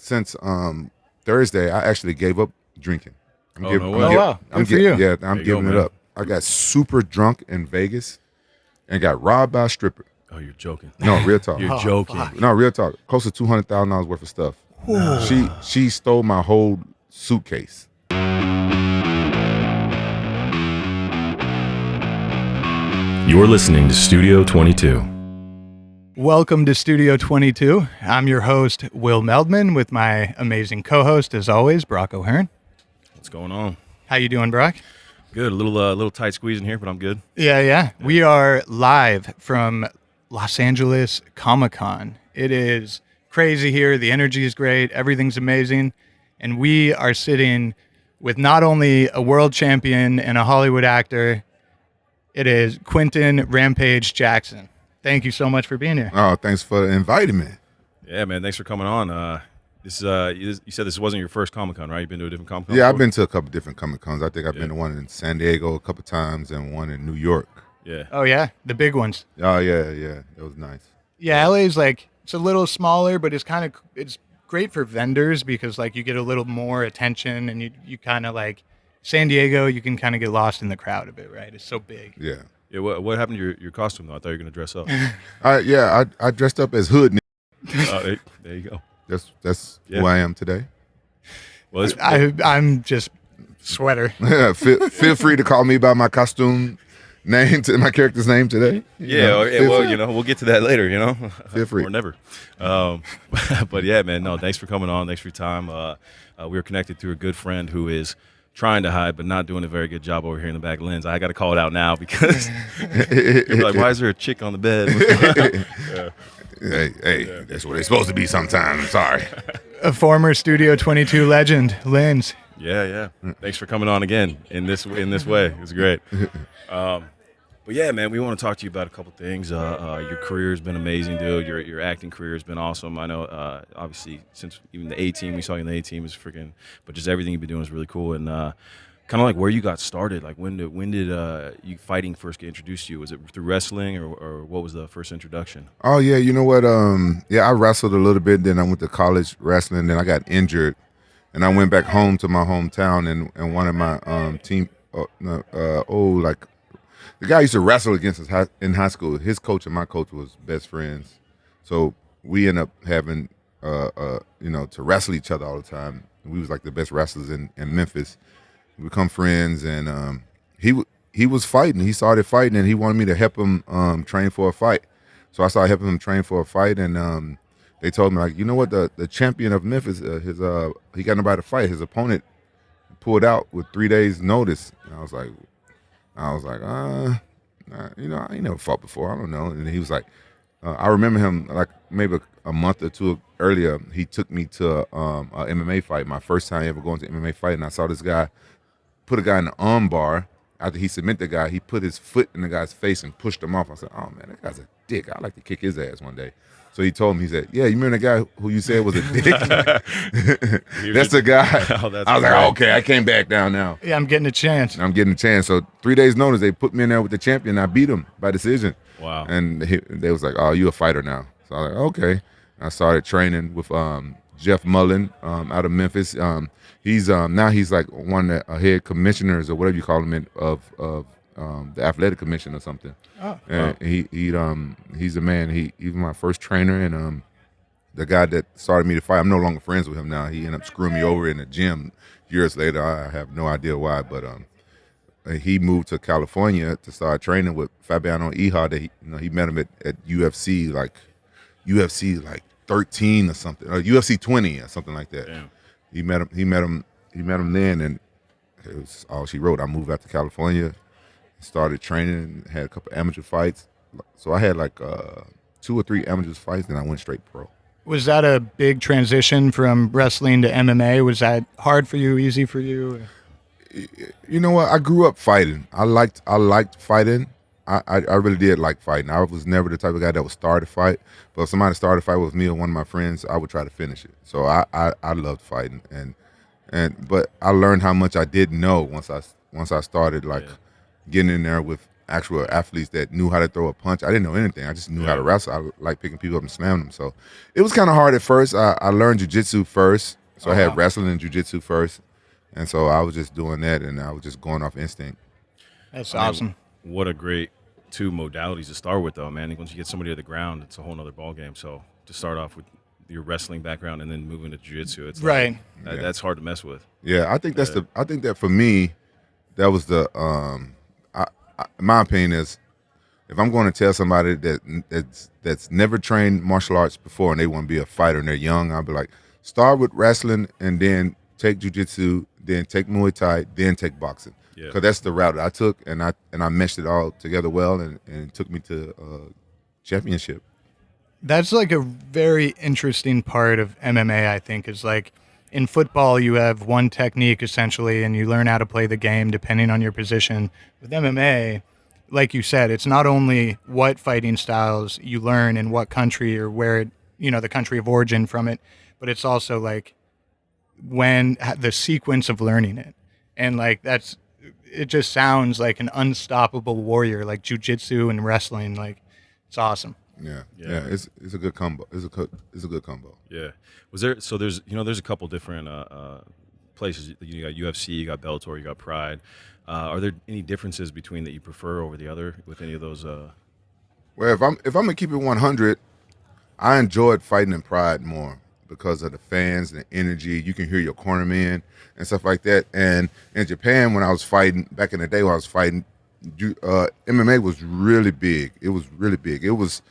since Thursday, I actually gave up drinking. Wow. I'm for you. Yeah, I'm giving it up. I got super drunk in Vegas and got robbed by a stripper. Oh, you're joking. No, real talk. You're joking. Fuck. No, real talk. Close to $200,000 worth of stuff. She stole my whole suitcase. You're listening to Studio 22. Welcome to Studio 22. I'm your host, Will Meldman, with my amazing co-host, as always, Brock O'Hearn. What's going on? How you doing, Brock? Good. A little tight squeeze in here, but I'm good. Yeah. We are live from Los Angeles Comic-Con. It is crazy here. The energy is great. Everything's amazing. And we are sitting with not only a world champion and a Hollywood actor, it is Quinton Rampage Jackson. Thank you so much for being here. Oh, thanks for inviting me. Yeah, man. Thanks for coming on. This you said this wasn't your first Comic-Con, right? You've been to a different Comic-Con Yeah, before? I've been to a couple different Comic-Cons. I think I've been to one in San Diego a couple times and one in New York. Yeah. Oh, yeah? The big ones. Oh, yeah. It was nice. Yeah, LA's like, it's a little smaller, but it's great for vendors because like you get a little more attention and you kind of like San Diego, you can kind of get lost in the crowd a bit, right? It's so big. Yeah. Yeah. What happened to your costume, though? I thought you were going to dress up. I dressed up as Hood. There you go. That's who I am today. Well, I'm just sweater. Feel free to call me by my costume name, my character's name today. We'll get to that later, Feel free. Or never. But yeah, man, no, thanks for coming on. Thanks for your time. We were connected through a good friend who is trying to hide but not doing a very good job over here in the back lens. I got to call it out now because you're like, why is there a chick on the bed? Hey, that's what they're supposed to be sometimes. I'm sorry. A former Studio 22 legend, Lens. Yeah. Thanks for coming on again in this way. It was great. But yeah, man, we want to talk to you about a couple things. Your career has been amazing, dude. Your acting career has been awesome. I know, obviously, since even the A-Team, we saw you in the A-Team is freaking, but just everything you've been doing is really cool. And kind of like where you got started, like when did you fighting first get introduced to you? Was it through wrestling or what was the first introduction? Oh, yeah, you know what? I wrestled a little bit. Then I went to college wrestling. Then I got injured. And I went back home to my hometown and one of my the guy I used to wrestle against us in high school. His coach and my coach was best friends, so we ended up having to wrestle each other all the time. We was like the best wrestlers in Memphis. We become friends, and he was fighting. He started fighting, and he wanted me to help him train for a fight. So I started helping him train for a fight, and they told me, like, you know what, the champion of Memphis, he got nobody to fight. His opponent pulled out with 3 days notice, and I was like, I ain't never fought before. I don't know. And he was like, I remember him like maybe a month or two earlier. He took me to a MMA fight, my first time ever going to an MMA fight, and I saw this guy put a guy in the arm bar. After he submitted the guy, he put his foot in the guy's face and pushed him off. I said, oh, man, that guy's a dick. I'd like to kick his ass one day. So he told me, he said, yeah, you remember the guy who you said was a dick? That's the guy. Oh, that's I was like, oh, okay, I came back down now. Yeah, I'm getting a chance. So 3 days notice, they put me in there with the champion. I beat him by decision. Wow. And they was like, oh, you a fighter now. So I was like, okay. I started training with Jeff Mullen out of Memphis. He's like one of the head commissioners or whatever you call him of the athletic commission or something. Oh. And he's a man. He's my first trainer, and the guy that started me to fight, I'm no longer friends with him now. He ended up screwing me over in the gym years later. I have no idea why, but he moved to California to start training with Fabiano Iha. That he met him at UFC like 13 or something, or UFC 20 or something like that. Damn. He met him then, and it was all she wrote. I moved out to California, started training, had a couple amateur fights. So I had like 2 or 3 amateur fights, then I went straight pro. Was that a big transition from wrestling to MMA? Was that hard for you, easy for you? You know what? I grew up fighting. I liked fighting. I really did like fighting. I was never the type of guy that would start a fight, but if somebody started a fight with me or one of my friends, I would try to finish it. So I loved fighting, but I learned how much I didn't know once I started getting in there with actual athletes that knew how to throw a punch. I didn't know anything. I just knew how to wrestle. I like picking people up and slamming them. So it was kind of hard at first. I learned jiu-jitsu first. So I had wrestling and jiu-jitsu first. And so I was just doing that, and I was just going off instinct. That's awesome. What a great two modalities to start with, though, man. Once you get somebody to the ground, it's a whole other ballgame. So to start off with your wrestling background and then moving to jiu-jitsu, it's right. That's hard to mess with. Yeah, I think I think that for me, that was the my opinion is, if I'm going to tell somebody that's never trained martial arts before and they want to be a fighter and they're young, I'll be like, start with wrestling and then take jiu-jitsu, then take Muay Thai, then take boxing. Because that's the route that I took, and I meshed it all together well, and it took me to championship. That's like a very interesting part of MMA, I think, is like in football, you have one technique essentially, and you learn how to play the game depending on your position. With MMA, like you said, it's not only what fighting styles you learn in what country or where, the country of origin from it, but it's also like when the sequence of learning it. And like it just sounds like an unstoppable warrior, like jiu-jitsu and wrestling. Like, it's awesome. Yeah. It's a good combo. It's a good combo. Yeah. There's a couple different places. You got UFC, you got Bellator, you got Pride. Are there any differences between that you prefer over the other with any of those? Well, if I'm gonna keep it 100, I enjoyed fighting in Pride more because of the fans and the energy. You can hear your cornerman and stuff like that. And in Japan, when I was fighting back in the day, when I was fighting, MMA was really big. It was really big. It was,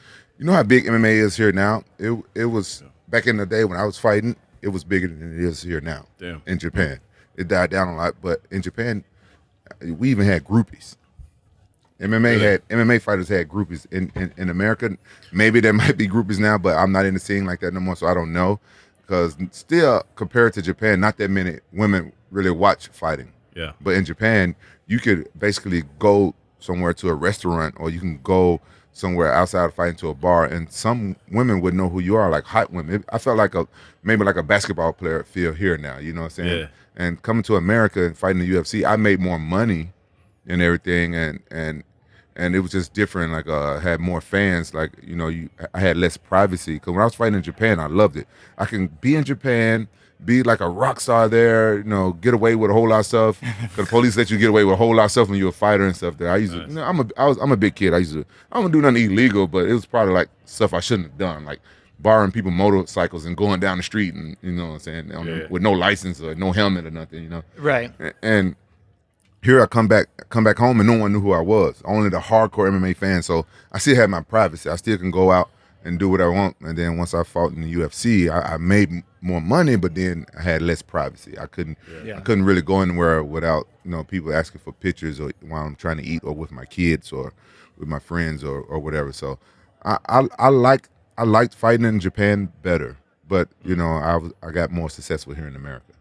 how big MMA is here now. It was back in the day when I was fighting. It was bigger than it is here now. Damn. In Japan. It died down a lot, but in Japan, we even had groupies. MMA fighters had groupies in America. Maybe there might be groupies now, but I'm not in the scene like that no more, so I don't know. Because still, compared to Japan, not that many women really watch fighting. Yeah. But in Japan, you could basically go somewhere to a restaurant, or you can go somewhere outside of fighting to a bar, and some women would know who you are, like hot women. I felt like maybe like a basketball player feel here now. You know what I'm saying? Yeah. And coming to America and fighting the UFC, I made more money and everything, and it was just different. Like I had more fans. Like I had less privacy. Because when I was fighting in Japan, I loved it. I can be in Japan, be like a rock star there. Get away with a whole lot of stuff. Because the police let you get away with a whole lot of stuff when you're a fighter and stuff. There, I used to. I'm a big kid. I don't do nothing illegal, but it was probably like stuff I shouldn't have done, like borrowing people motorcycles and going down the street and what I'm saying, with no license or no helmet or nothing. Right. And here I come back home and no one knew who I was. Only the hardcore MMA fans. So I still had my privacy. I still can go out and do what I want. And then once I fought in the UFC, I made more money, but then I had less privacy. I couldn't really go anywhere without people asking for pictures or while I'm trying to eat or with my kids or with my friends or whatever. So I liked fighting in Japan better, but I got more successful here in America.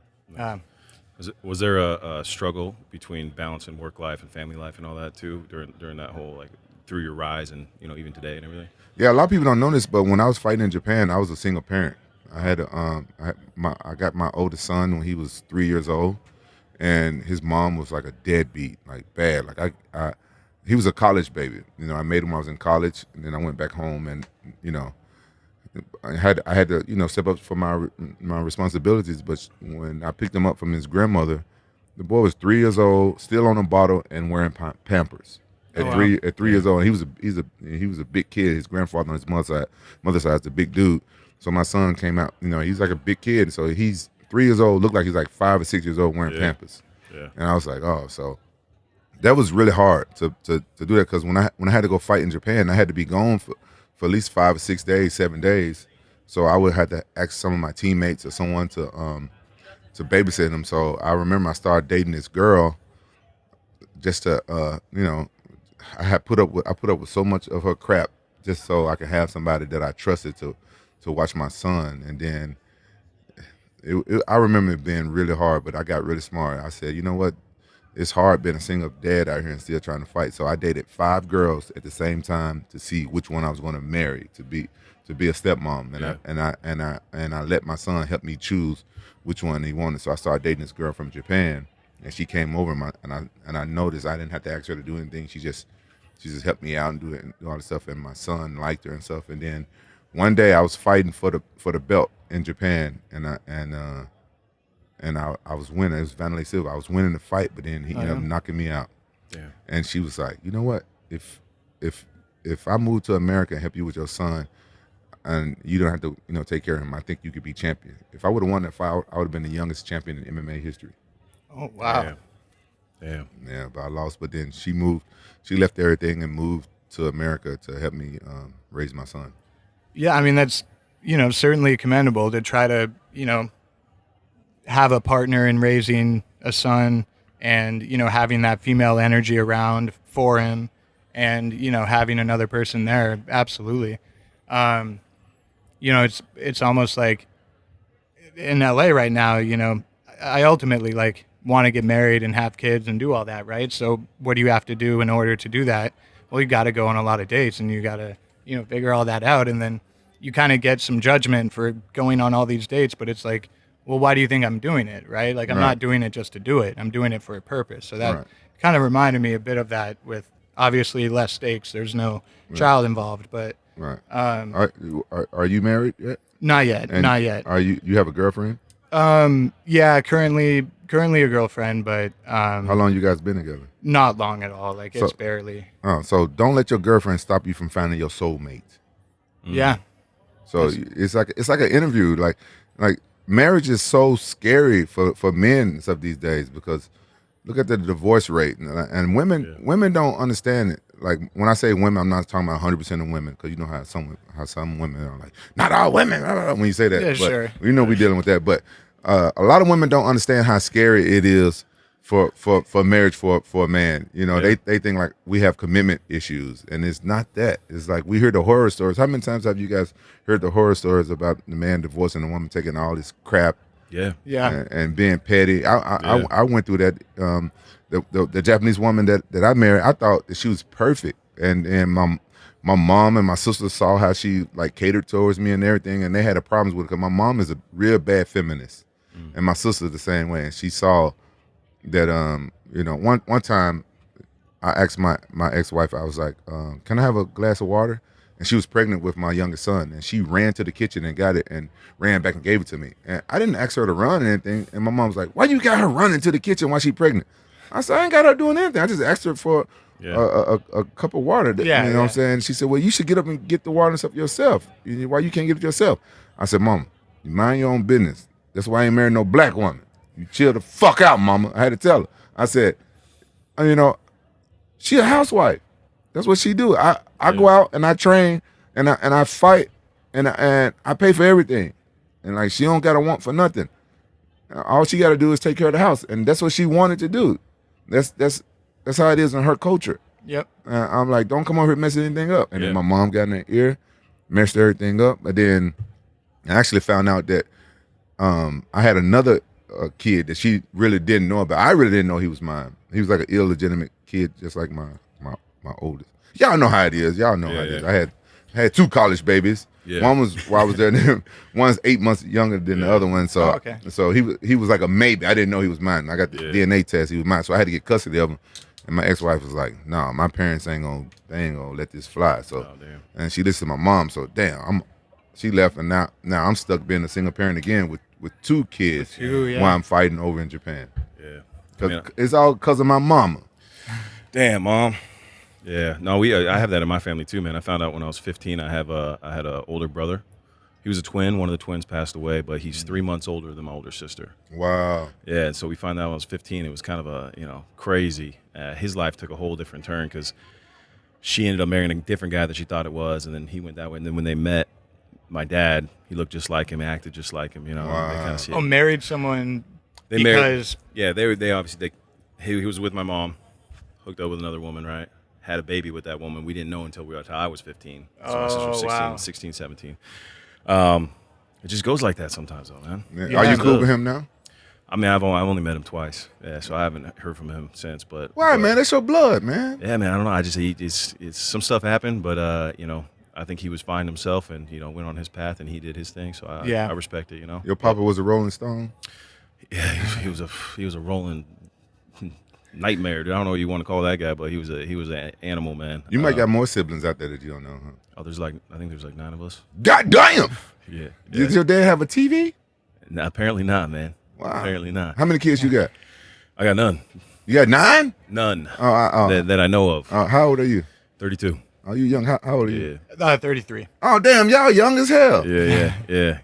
Was there a struggle between balancing work life and family life and all that too during that whole through your rise and even today and everything? Yeah, a lot of people don't know this, but when I was fighting in Japan, I was a single parent. I had I got my oldest son when he was 3 years old, and his mom was like a deadbeat, like bad. Like he was a college baby. I made him when I was in college, and then I went back home, and I had to step up for my responsibilities. But when I picked him up from his grandmother, the boy was 3 years old, still on a bottle and wearing Pampers. At 3 years old, he was a big kid. His grandfather on his mother's side is a big dude. So my son came out, he's like a big kid. So he's 3 years old, looked like he's like 5 or 6 years old wearing Pampers. Yeah. And I was like, oh, so that was really hard to do that, because when I had to go fight in Japan, I had to be gone for at least 5 or 6 days, 7 days. So I would have to ask some of my teammates or someone to babysit them. So I remember I started dating this girl just to I put up with so much of her crap just so I could have somebody that I trusted to watch my son. And then I remember it being really hard, but I got really smart. I said, you know what? It's hard being a single dad out here and still trying to fight. So I dated 5 girls at the same time to see which one I was going to marry to be a stepmom. And I let my son help me choose which one he wanted. So I started dating this girl from Japan, and she came over and I noticed I didn't have to ask her to do anything. She just she just helped me out and do all the stuff. And my son liked her and stuff. And then one day I was fighting for the belt in Japan, and I was winning. It was Vanderlei Silva. I was winning the fight, but then he ended up knocking me out. Yeah. And she was like, you know what? If I move to America and help you with your son, and you don't have to, take care of him, I think you could be champion. If I would have won that fight, I would have been the youngest champion in MMA history. Oh, wow. Damn. Yeah, but I lost. But then she left everything and moved to America to help me raise my son. Yeah, I mean, that's, certainly commendable to try to, have a partner in raising a son and, having that female energy around for him and, having another person there. Absolutely. It's almost like in LA right now, I ultimately want to get married and have kids and do all that, right? So what do you have to do in order to do that? Well, you got to go on a lot of dates and you got to, figure all that out. And then you kind of get some judgment for going on all these dates, but it's like, well, why do you think I'm doing it, right? Like, I'm not doing it just to do it. I'm doing it for a purpose. So that kind of reminded me a bit of that with obviously less stakes. There's no child involved, but right. Are you married yet? Not yet. And not yet. Are you have a girlfriend? Yeah, currently a girlfriend, but how long you guys been together? Not long at all. Like, it's barely. Oh, so don't let your girlfriend stop you from finding your soulmate. Yeah. So it's like an interview. Like marriage is so scary for men and stuff these days because look at the divorce rate and women don't understand it. Like when I say women, I'm not talking about 100% of women because you know how some women are like, not all women. When you say that, Yeah, but sure. we're dealing with that. But a lot of women don't understand how scary it is for marriage for a man. They think like we have commitment issues, and it's not that. It's like we hear the horror stories. How many times have you guys heard the horror stories about the man divorcing the woman, taking all this crap? Yeah. And being petty. I went through that. The Japanese woman that I married, I thought that she was perfect, and my mom and my sister saw how she catered towards me and everything, and they had problems with it because my mom is a real bad feminist, and my sister the same way, and she saw that one time I asked my ex-wife, I was like, can I have a glass of water? And she was pregnant with my youngest son, and she ran to the kitchen and got it and ran back and gave it to me. And I didn't ask her to run or anything. And my mom was like, why you got her running to the kitchen while she pregnant? I said, I ain't got her doing anything. I just asked her for a cup of water. What I'm saying? She said, well, you should get up and get the water and stuff yourself. Why you can't get it yourself? I said, Mom, you mind your own business. That's why I ain't married no black woman. You chill the fuck out, Mama. I had to tell her. I said, she a housewife. That's what she do. I go out and I train and I fight and I pay for everything. And she don't gotta want for nothing. All she gotta do is take care of the house. And that's what she wanted to do. That's how it is in her culture. Yep. I'm like, don't come over here messing anything up. And then my mom got in her ear, messed everything up. But then I actually found out that I had another kid that she really didn't know about. I really didn't know he was mine. He was like an illegitimate kid, just like my oldest. Y'all know how it is. Y'all know how it is. I had two college babies. Yeah. One was while I was there. One's 8 months younger than the other one. So so he was like a maybe. I didn't know he was mine. I got the DNA test. He was mine. So I had to get custody of him. And my ex-wife was like, "No, my parents ain't gonna let this fly." So and she listened to my mom. So she left, and now I'm stuck being a single parent again with two kids while I'm fighting over in Japan. Yeah, because it's all because of my mama. Damn, Mom. Yeah, no, I have that in my family too, man. I found out when I was 15. I had an older brother. He was a twin. One of the twins passed away, but he's 3 months older than my older sister. Wow. Yeah, and so we found out when I was 15. It was kind of crazy. His life took a whole different turn because she ended up marrying a different guy that she thought it was, and then he went that way. And then when they met, my dad, he looked just like him, acted just like him. Wow. They kind of married someone they because married, they obviously he was with my mom, hooked up with another woman, right? Had a baby with that woman. We didn't know until I was 15. So my sister was 16, 17. It just goes like that sometimes, though, man. Yeah. Are you cool with him now? I mean, I've only met him twice, so I haven't heard from him since. But why, man? That's your blood, man. Yeah, man. I don't know. I just it's some stuff happened, but I think he was fine himself, and went on his path, and he did his thing. So I respect it. Your papa was a Rolling Stone. Yeah, he was a Rolling nightmare. I don't know what you want to call that guy, but he was an animal, man. You might got more siblings out there that you don't know, huh? Oh, I think there's like 9 of us. God damn! Yeah. Did your dad have a TV? No, apparently not, man. Wow. Apparently not. How many kids you got? I got none. You got 9? None. Oh. That I know of. How old are you? 32. Are you young? How old are you? Yeah. 33. Oh, damn, y'all young as hell. Yeah.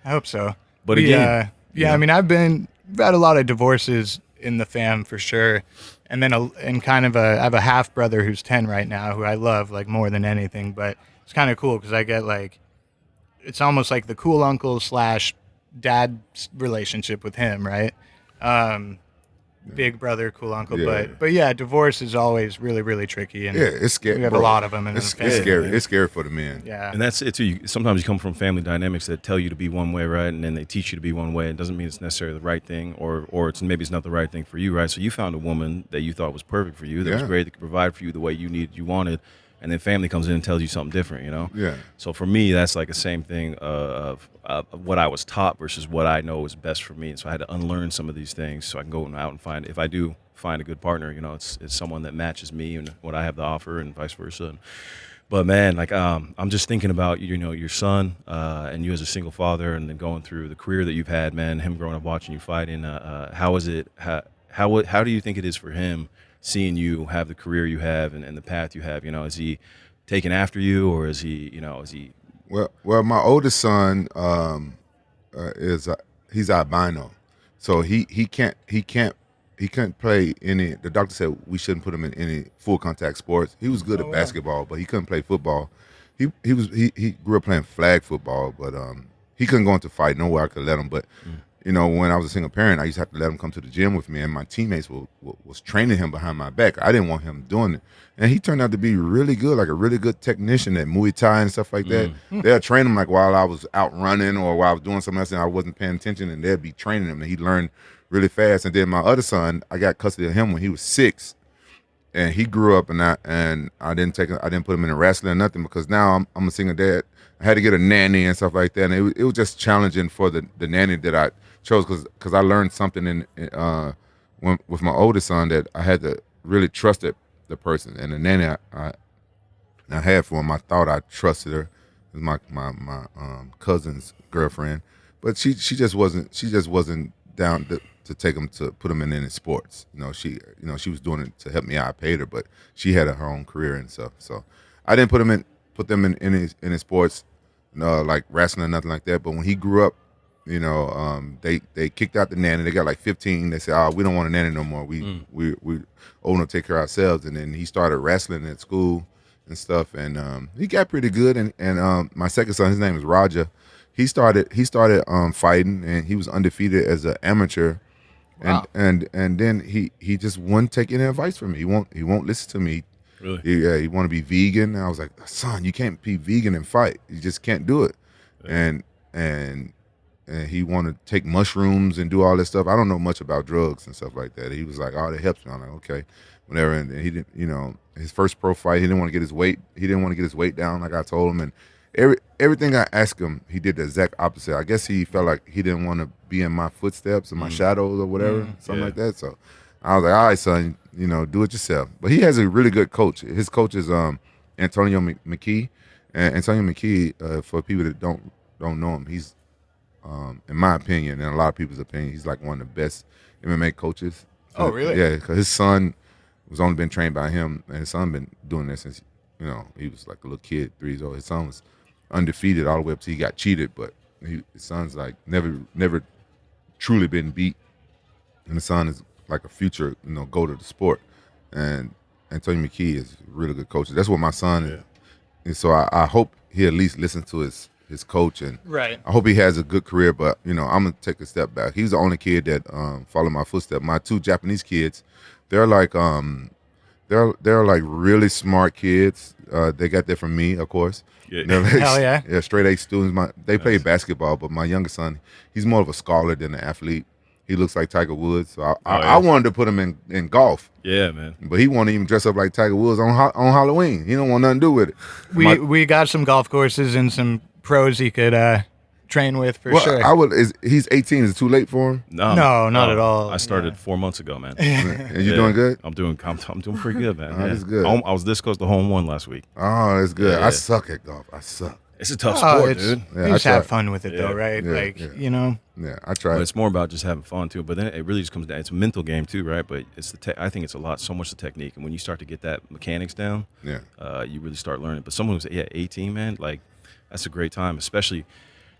I hope so. But again, I mean, I've had a lot of divorces in the fam for sure, and then I have a half brother who's 10 right now, who I love like more than anything. But it's kind of cool because I get like, it's almost like the cool uncle / dad relationship with him, right? Big brother, cool uncle, but yeah, divorce is always really, really tricky, and it's scary. We have a lot of them, and it's scary. It's scary for the men. Yeah, and that's it too. Sometimes you come from family dynamics that tell you to be one way, right, and then they teach you to be one way. It doesn't mean it's necessarily the right thing, or maybe it's not the right thing for you, right? So you found a woman that you thought was perfect for you, that was great, that could provide for you the way you needed, you wanted. And then family comes in and tells you something different, you know? Yeah. So for me, that's like the same thing of what I was taught versus what I know is best for me. And so I had to unlearn some of these things so I can go out and find, if I do find a good partner, you know, it's someone that matches me and what I have to offer and vice versa. But man, like I'm just thinking about, you know, your son and you as a single father, and then going through the career that you've had, man, him growing up watching you fighting. How is it, how do you think it is for him seeing you have the career you have and the path you have? You know, is he taking after you, or is he? Well, my oldest son he's albino, so he couldn't play any. The doctor said we shouldn't put him in any full contact sports. He was good at basketball, but he couldn't play football. He grew up playing flag football, but he couldn't go into fight. Nowhere I could let him, but. You know, when I was a single parent, I used to have to let him come to the gym with me, and my teammates was training him behind my back. I didn't want him doing it. And he turned out to be really good, like a really good technician at Muay Thai and stuff like that. They'll train him like while I was out running or while I was doing something else and I wasn't paying attention, and they'd be training him, and he learned really fast. And then my other son, I got custody of him when he was 6. And he grew up, and I didn't put him in a wrestling or nothing, because now I'm a single dad. I had to get a nanny and stuff like that, and it was just challenging for the nanny that I chose, because I learned something with my oldest son, that I had to really trust the person. And the nanny I had for him, I thought I trusted her. It was my cousin's girlfriend, but she just wasn't down to take him to put him in any sports. She was doing it to help me out. I paid her, but she had her own career and stuff. So I didn't put them in any sports, like wrestling or nothing like that. But when he grew up, they kicked out the nanny. They got like 15. They said, "Oh, we don't want a nanny no more. We old enough to take care of ourselves." And then he started wrestling at school and stuff, and he got pretty good. And my second son, his name is Roger. He started fighting, and he was undefeated as an amateur. Wow. And then he just wouldn't take any advice from me. He won't listen to me. Really? He want to be vegan. And I was like, "Son, you can't be vegan and fight. You just can't do it." Yeah. And he wanted to take mushrooms and do all this stuff. I don't know much about drugs and stuff like that. He was like, "Oh, that helps me." I'm like, "Okay, whatever." And he didn't, his first pro fight, he didn't want to get his weight. He didn't want to get his weight down, like I told him. And everything I asked him, he did the exact opposite. I guess he felt like he didn't want to be in my footsteps and my shadows or whatever, something like that. So I was like, "All right, son, do it yourself." But he has a really good coach. His coach is Antonio McKee. And Antonio McKee, for people that don't know him, he's in my opinion, and a lot of people's opinion, he's like one of the best MMA coaches. Oh, really? Yeah, because his son was only been trained by him, and his son been doing this since he was like a little kid, 3 years old. His son was undefeated all the way up till he got cheated, but his son's like never truly been beat, and the son is like a future go to the sport. And Antonio McKee is a really good coach. That's what my son is. And so I hope he at least listens to his coach, and right. I hope he has a good career. But I'm gonna take a step back. He's the only kid that followed my footsteps. My 2 Japanese kids, they're like they're like really smart kids. They got that from me, of course. Yeah. Like, Hell yeah. Yeah, straight A students. They play basketball, but my youngest son, he's more of a scholar than an athlete. He looks like Tiger Woods, so I wanted to put him in golf. Yeah, man. But he won't even dress up like Tiger Woods on Halloween. He don't want nothing to do with it. We got some golf courses and some pros he could train with for Well, sure. He's 18. Is it too late for him? No, not at all. I started Yeah. 4 months ago, man. And you doing good? I'm doing pretty good, man. Oh, that's good. I was this close to home one last week. Oh, that's good. Yeah. I suck at golf. I suck. It's a tough Oh, sport, dude. Yeah, you just I have try. fun with it though, right? Yeah, like yeah. you know. Yeah, I tried. But it's more about just having fun too. But then it really just comes down. It's a mental game too, right? But it's I think it's so much the technique. And when you start to get that mechanics down, Yeah. You really start learning. But someone who's 18, man, like that's a great time. Especially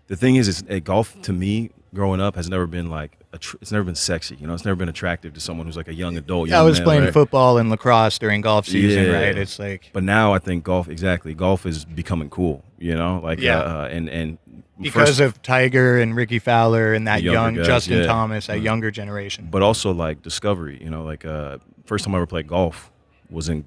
the thing is golf to me growing up has never been like it's never been sexy. You know, it's never been attractive to someone who's like a young adult. I was male, playing right? football and lacrosse during golf season, Yeah. right? It's like But now I think golf is becoming cool. You know, like Yeah. And because of Tiger and Ricky Fowler and that The younger young guys, Justin yeah. Thomas, that younger generation. but also like discovery. You know, like first time I ever played golf was in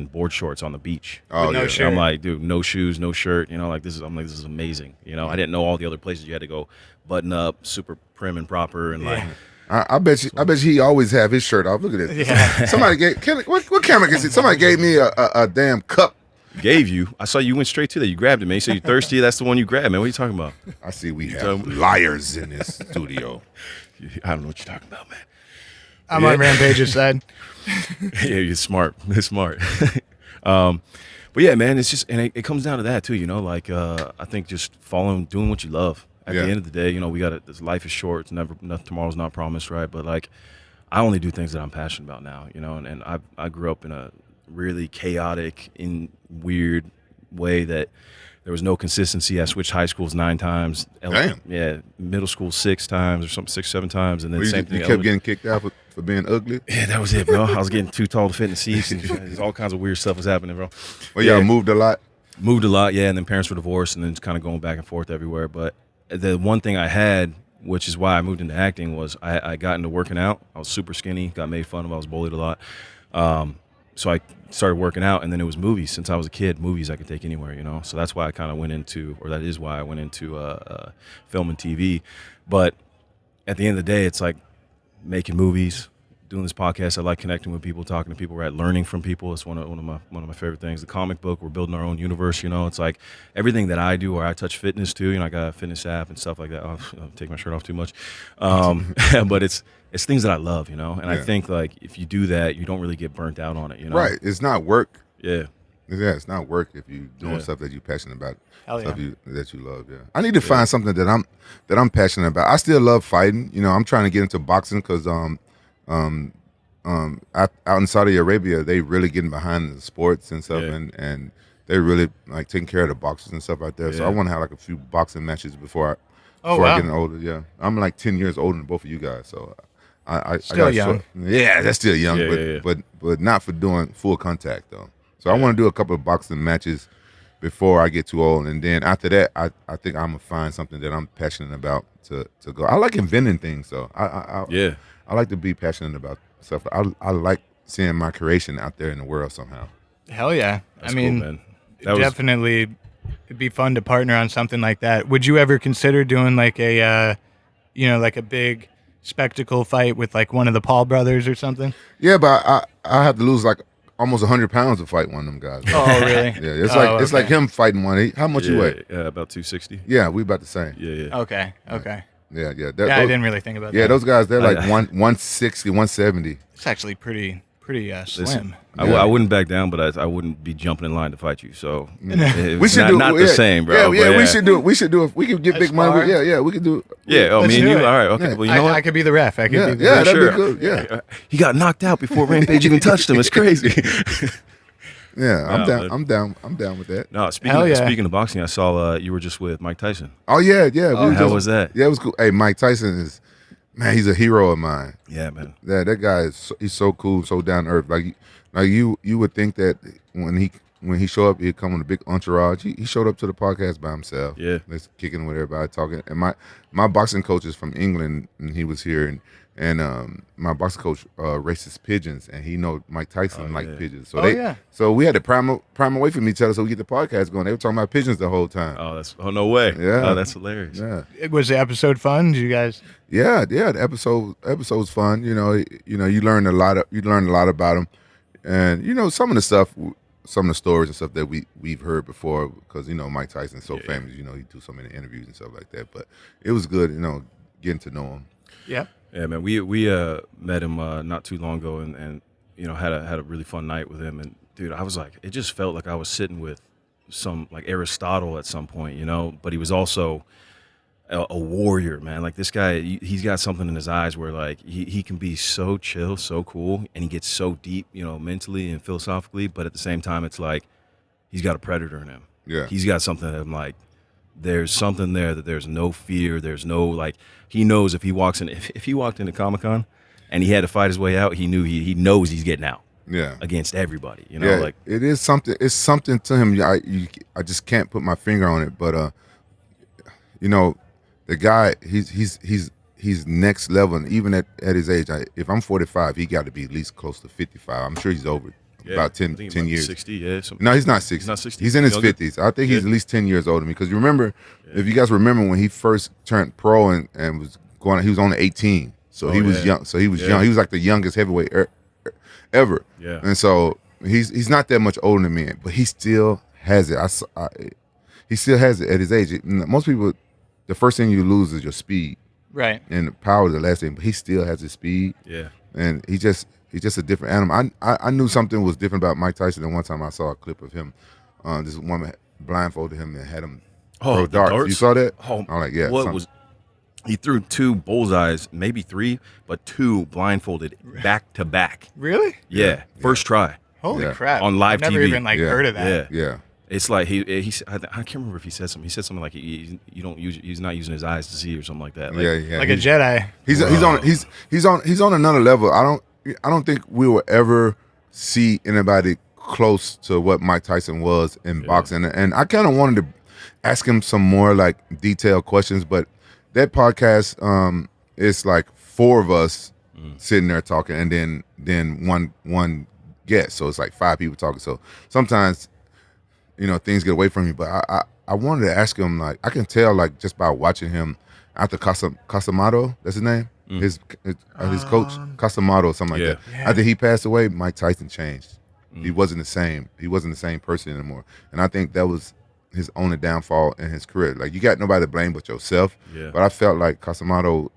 board shorts on the beach. Oh, no yeah. shirt. I'm like, dude, no shoes, no shirt. You know, like this is amazing. You know, I didn't know all the other places you had to go button up, super prim and proper, and like. I bet you he always have his shirt off. Look at this. Yeah. Somebody what camera can see? Somebody gave me a damn cup. Gave you. I saw you went straight to that. You grabbed it, man. You said you're thirsty. That's the one you grabbed, man. What are you talking about? I see we have liars in this studio. I don't know what you're talking about, man. I'm on Rampage's side. Yeah, you're smart. It's smart. But yeah, man, it's just, and it comes down to that too, you know, like, I think just doing what you love. At the end of the day, you know, this life is short. It's tomorrow's not promised, right? But like, I only do things that I'm passionate about now, you know, and I grew up in a really chaotic, weird way that there was no consistency. I switched high schools 9 times. Damn. Yeah, middle school 6 times or something, 6, 7 times, and then You same thing. kept getting kicked out for being ugly. Yeah, that was it, bro. I was getting too tall to fit in the seats, and there's all kinds of weird stuff was happening, bro. Well, y'all moved a lot. Moved a lot, yeah, and then parents were divorced, and then just kind of going back and forth everywhere. But the one thing I had, which is why I moved into acting, was I got into working out. I was super skinny, got made fun of. I was bullied a lot. So I started working out, and then it was movies. Since I was a kid, movies I could take anywhere, you know. So that's why I kind of went into, or that is why I went into film and TV. But at the end of the day, it's like making movies, doing this podcast. I like connecting with people, talking to people, right? Learning from people. It's one of my favorite things. The comic book, we're building our own universe. You know, it's like everything that I do, or I touch fitness too. You know, I got a fitness app and stuff like that. I'll take my shirt off too much, but it's things that I love. You know, and I think like if you do that, you don't really get burnt out on it. You know, Right. It's not work. Yeah. Yeah, it's not work if you're doing stuff that you're passionate about. Hell yeah. Stuff that you love. Yeah. I need to find something that I'm passionate about. I still love fighting. You know, I'm trying to get into boxing because out in Saudi Arabia, they really getting behind the sports and stuff, and they really like taking care of the boxers and stuff like that. So I want to have like a few boxing matches before I get older. Yeah, I'm like 10 years older than both of you guys, so I Still got young. yeah, that's still young, Yeah, but not for doing full contact though. So I want to do a couple of boxing matches before I get too old, and then after that, I think I'm gonna find something that I'm passionate about to go. I like inventing things, so I like to be passionate about stuff. I like seeing my creation out there in the world somehow. Hell yeah. That's I mean, cool, man. That was- definitely it'd be fun to partner on something like that. Would you ever consider doing like a like a big spectacle fight with like one of the Paul brothers or something? Yeah, but I have to lose like almost 100 pounds to fight one of them guys. Oh, really? Yeah, it's like him fighting one. How much you weigh? About 260. Yeah, we about the same. Yeah. Okay. Yeah. Yeah, I didn't really think about that. Yeah, those guys, they're like 160, 170. It's actually pretty slim. I wouldn't back down, but I wouldn't be jumping in line to fight you. So We should do not the same, bro. Yeah, but we should do it. We should do it. We could get big money. Yeah, we could do it. Yeah. Oh, Let's me and do you. it. All right. Okay. Yeah. Well, you know what? I could be the ref. I could Yeah, be the yeah, ref. that'd Sure. be good. Yeah, He got knocked out before Rampage even touched him. It's crazy. yeah. I'm Nah, down. man. I'm down with that. No, Hell speaking yeah. speaking of boxing, I saw you were just with Mike Tyson. Oh yeah. How was that? Yeah, it was cool. Hey, Mike Tyson is, man, he's a hero of mine. Yeah, man. Yeah, that guy he's so cool, so down to earth. Like you would think that when he show up, he'd come with a big entourage. He showed up to the podcast by himself. Yeah. Just kicking with everybody, talking. And my boxing coach is from England, and he was here, and my boxing coach races pigeons, and he know Mike Tyson like pigeons. So so we had to prime away from each other so we get the podcast going. They were talking about pigeons the whole time. Oh no way. Yeah. Oh, that's hilarious. Yeah. Was the episode fun? Did you guys? Yeah, the episode's fun. You learn a lot about him, and some of the stuff some of the stories and stuff that we've heard before, because Mike Tyson's so Yeah. famous. He do so many interviews and stuff like that. But it was good, getting to know him. Yeah. Yeah, man. We met him not too long ago, and had a really fun night with him. And dude, I was like, it just felt like I was sitting with some like Aristotle at some point, But he was also a warrior, man. Like this guy, he's got something in his eyes where like he can be so chill, so cool, and he gets so deep, mentally and philosophically. But at the same time, it's like he's got a predator in him. Yeah. He's got something that I'm like, there's something there that there's no fear. There's no like, he knows if he walks in, if he walked into Comic-Con and he had to fight his way out, he knew he knows he's getting out. Yeah. Against everybody, Yeah, like it is something. It's something to him. I just can't put my finger on it, but the guy, he's next level, and even at his age, if I'm 45, he got to be at least close to 55. I'm sure he's over about 10 years. 60, yeah. No, he's not 60. He's not 60. He's in his Younger? 50s. I think he's at least 10 years older than me. Because you remember, if you guys remember when he first turned pro and was going, he was only 18. So he was young. So he was young. He was like the youngest heavyweight ever. Yeah. And so he's not that much older than me, but he still has it. He still has it at his age. Most people, the first thing you lose is your speed. Right. And the power is the last thing. But he still has his speed. Yeah. And he's just a different animal. I knew something was different about Mike Tyson. And one time I saw a clip of him. This woman blindfolded him and had him throw the darts? You saw that? Oh, I'm like, yeah. He threw 2 bullseyes, maybe 3, but 2 blindfolded back to back. Really? Yeah. First try. Holy Yeah. crap! On live I've never TV. even Yeah. heard of that. Yeah. Yeah. It's like I can't remember if he said something. He said something like he's not using his eyes to see or something like that. Like, Yeah. Like a Jedi. He's on another level. I don't think we will ever see anybody close to what Mike Tyson was in boxing. And I kind of wanted to ask him some more like detailed questions, but that podcast it's like 4 of us sitting there talking, and then one guest. So it's like 5 people talking. So sometimes things get away from you. But I wanted to ask him, like, I can tell like just by watching him after Casamado, that's his name. His coach Casamado, something like that. Yeah. After he passed away, Mike Tyson changed. He wasn't the same. He wasn't the same person anymore. And I think that was his only downfall in his career. Like, you got nobody to blame but yourself. Yeah. But I felt like Casamado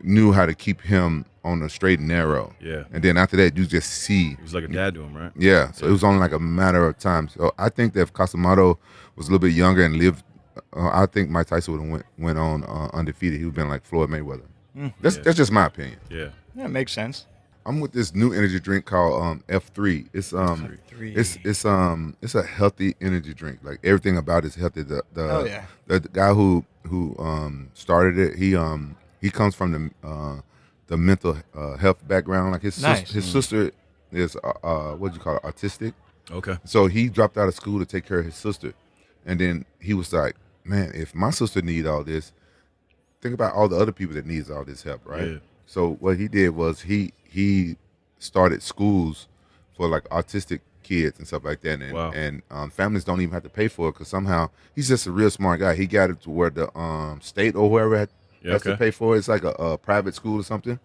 knew how to keep him on the straight and narrow. Yeah. And then after that, you just see. He was like a dad to him, right? Yeah. So it was only like a matter of time. So I think that if Casamado was a little bit younger and lived, I think Mike Tyson would have went on undefeated. He would have been like Floyd Mayweather. That's just my opinion. Yeah. Yeah, it makes sense. I'm with this new energy drink called F3. It's F3. it's a healthy energy drink. Like, everything about it is healthy. Oh, yeah. The guy who started it, he comes from the mental health background. Like, his sister is what do you call it, autistic. Okay. So he dropped out of school to take care of his sister, and then he was like, man, if my sister need all this, think about all the other people that needs all this help, right? Yeah. So what he did was he started schools for like autistic kids and stuff like that, and Wow. and families don't even have to pay for it, because somehow he's just a real smart guy. He got it to where the state or whoever has to pay for it. It's like a private school or something.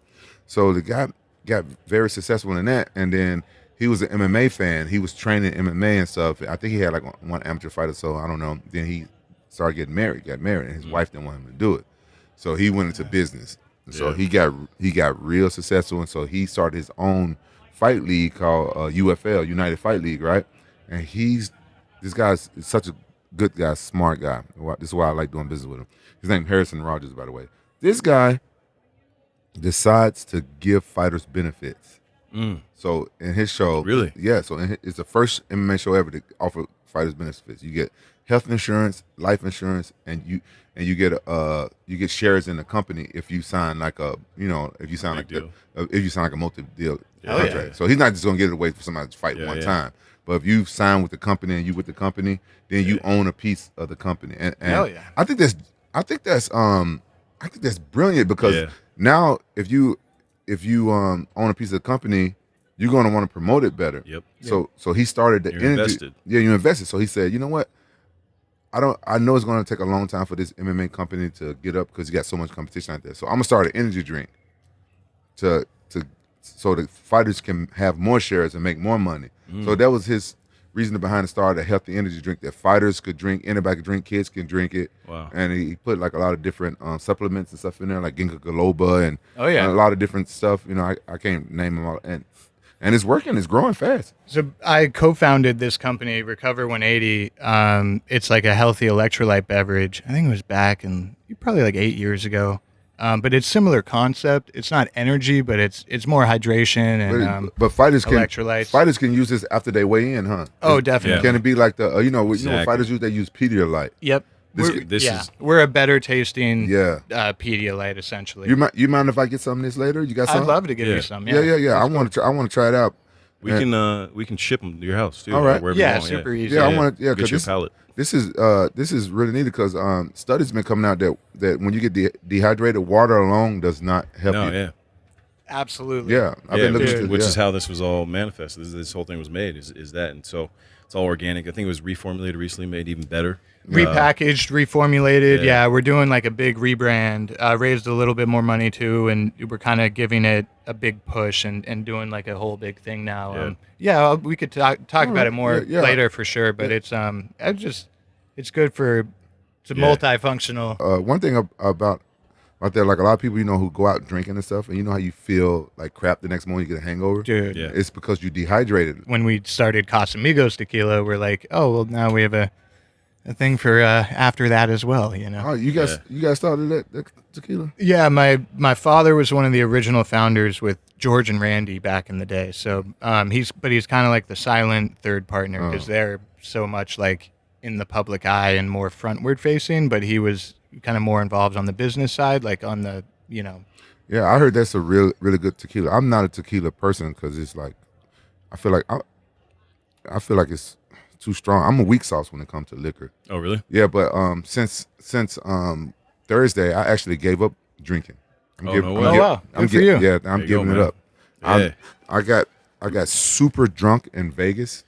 So the guy got very successful in that, and then he was an MMA fan. He was training MMA and stuff. I think he had like one amateur fighter, so I don't know. Then he started got married, and his wife didn't want him to do it. So he went into business. So he got real successful, and so he started his own fight league called UFL, United Fight League, right? And this guy's such a good guy, smart guy. This is why I like doing business with him. His name Harrison Rogers, by the way. This guy decides to give fighters benefits. So in his show, Really? yeah. So it's the first MMA show ever to offer fighters benefits. You get health insurance, life insurance, and you get shares in the company if you sign like a if you sign like a multi-deal contract. yeah. So he's not just gonna get it away for somebody to fight one Yeah. time. But if you sign with the company and you with the company, then you own a piece of the company. And Hell yeah. I think that's brilliant, because now if you own a piece of the company, you're gonna want to promote it better. Yep. So he started the You're energy. invested. Yeah, you invested. So he said, you know what? I know it's gonna take a long time for this MMA company to get up, because you got so much competition out there. So I'm gonna start an energy drink so the fighters can have more shares and make more money. So that was his reason behind the start a healthy energy drink that fighters could drink, anybody could drink, kids can drink it. Wow. And he put like a lot of different supplements and stuff in there, like ginkgo biloba and yeah. a lot of different stuff. You know, I can't name them all. And it's working. It's growing fast. So I co-founded this company, Recover 180. It's like a healthy electrolyte beverage. I think it was back in probably like 8 years ago. But it's similar concept. It's not energy, but it's more hydration and But fighters electrolytes. Fighters can use this after they weigh in, huh? Oh, definitely. Can it be like the you know what Exactly. fighters use? They use Pedialyte. Yep. This is We're a better tasting Yeah. Pedialyte essentially. You mind if I get some of this later? You got some? I'd love to give Yeah. you some. Yeah. I want to try it out. we can ship them to your house too. All right. wherever Yeah, you want, super easy. Yeah, I want to. Yeah, Get because your palate. this is really needed because studies been coming out that when you get dehydrated, water alone does not help No, you. yeah. Absolutely. Yeah, I've been looking to which yeah. is how this was all manifested. This whole thing was made. Is that, and so it's all organic. I think it was reformulated recently, made even better. Repackaged, reformulated. Yeah. Yeah, we're doing like a big rebrand. Raised a little bit more money too, and we're kind of giving it a big push and doing like a whole big thing now. Yeah. We could talk about it more Yeah. later for sure. But it's good for it's a multifunctional. One thing about out there, like a lot of people you know who go out drinking and stuff, and you know how you feel like crap the next morning, you get a hangover. Dude, Yeah. It's because you dehydrated. when we started Casamigos tequila, we're like, oh well, now we have a thing for after that as well. You know. Oh, you guys started that tequila? Yeah, my father was one of the original founders with George and Randy back in the day. So he's kind of like the silent third partner because they're so much like in the public eye and more frontward facing. But he was kind of more involved on the business side, like on the Yeah, I heard that's a really good tequila. I'm not a tequila person because it's like I feel like it's too strong. I'm a weak sauce when it comes to liquor. Oh, really? Yeah, but since Thursday, I actually gave up drinking. No way. wow. Good for you. Yeah, I'm There you go, giving it man. up. Yeah. I got super drunk in Vegas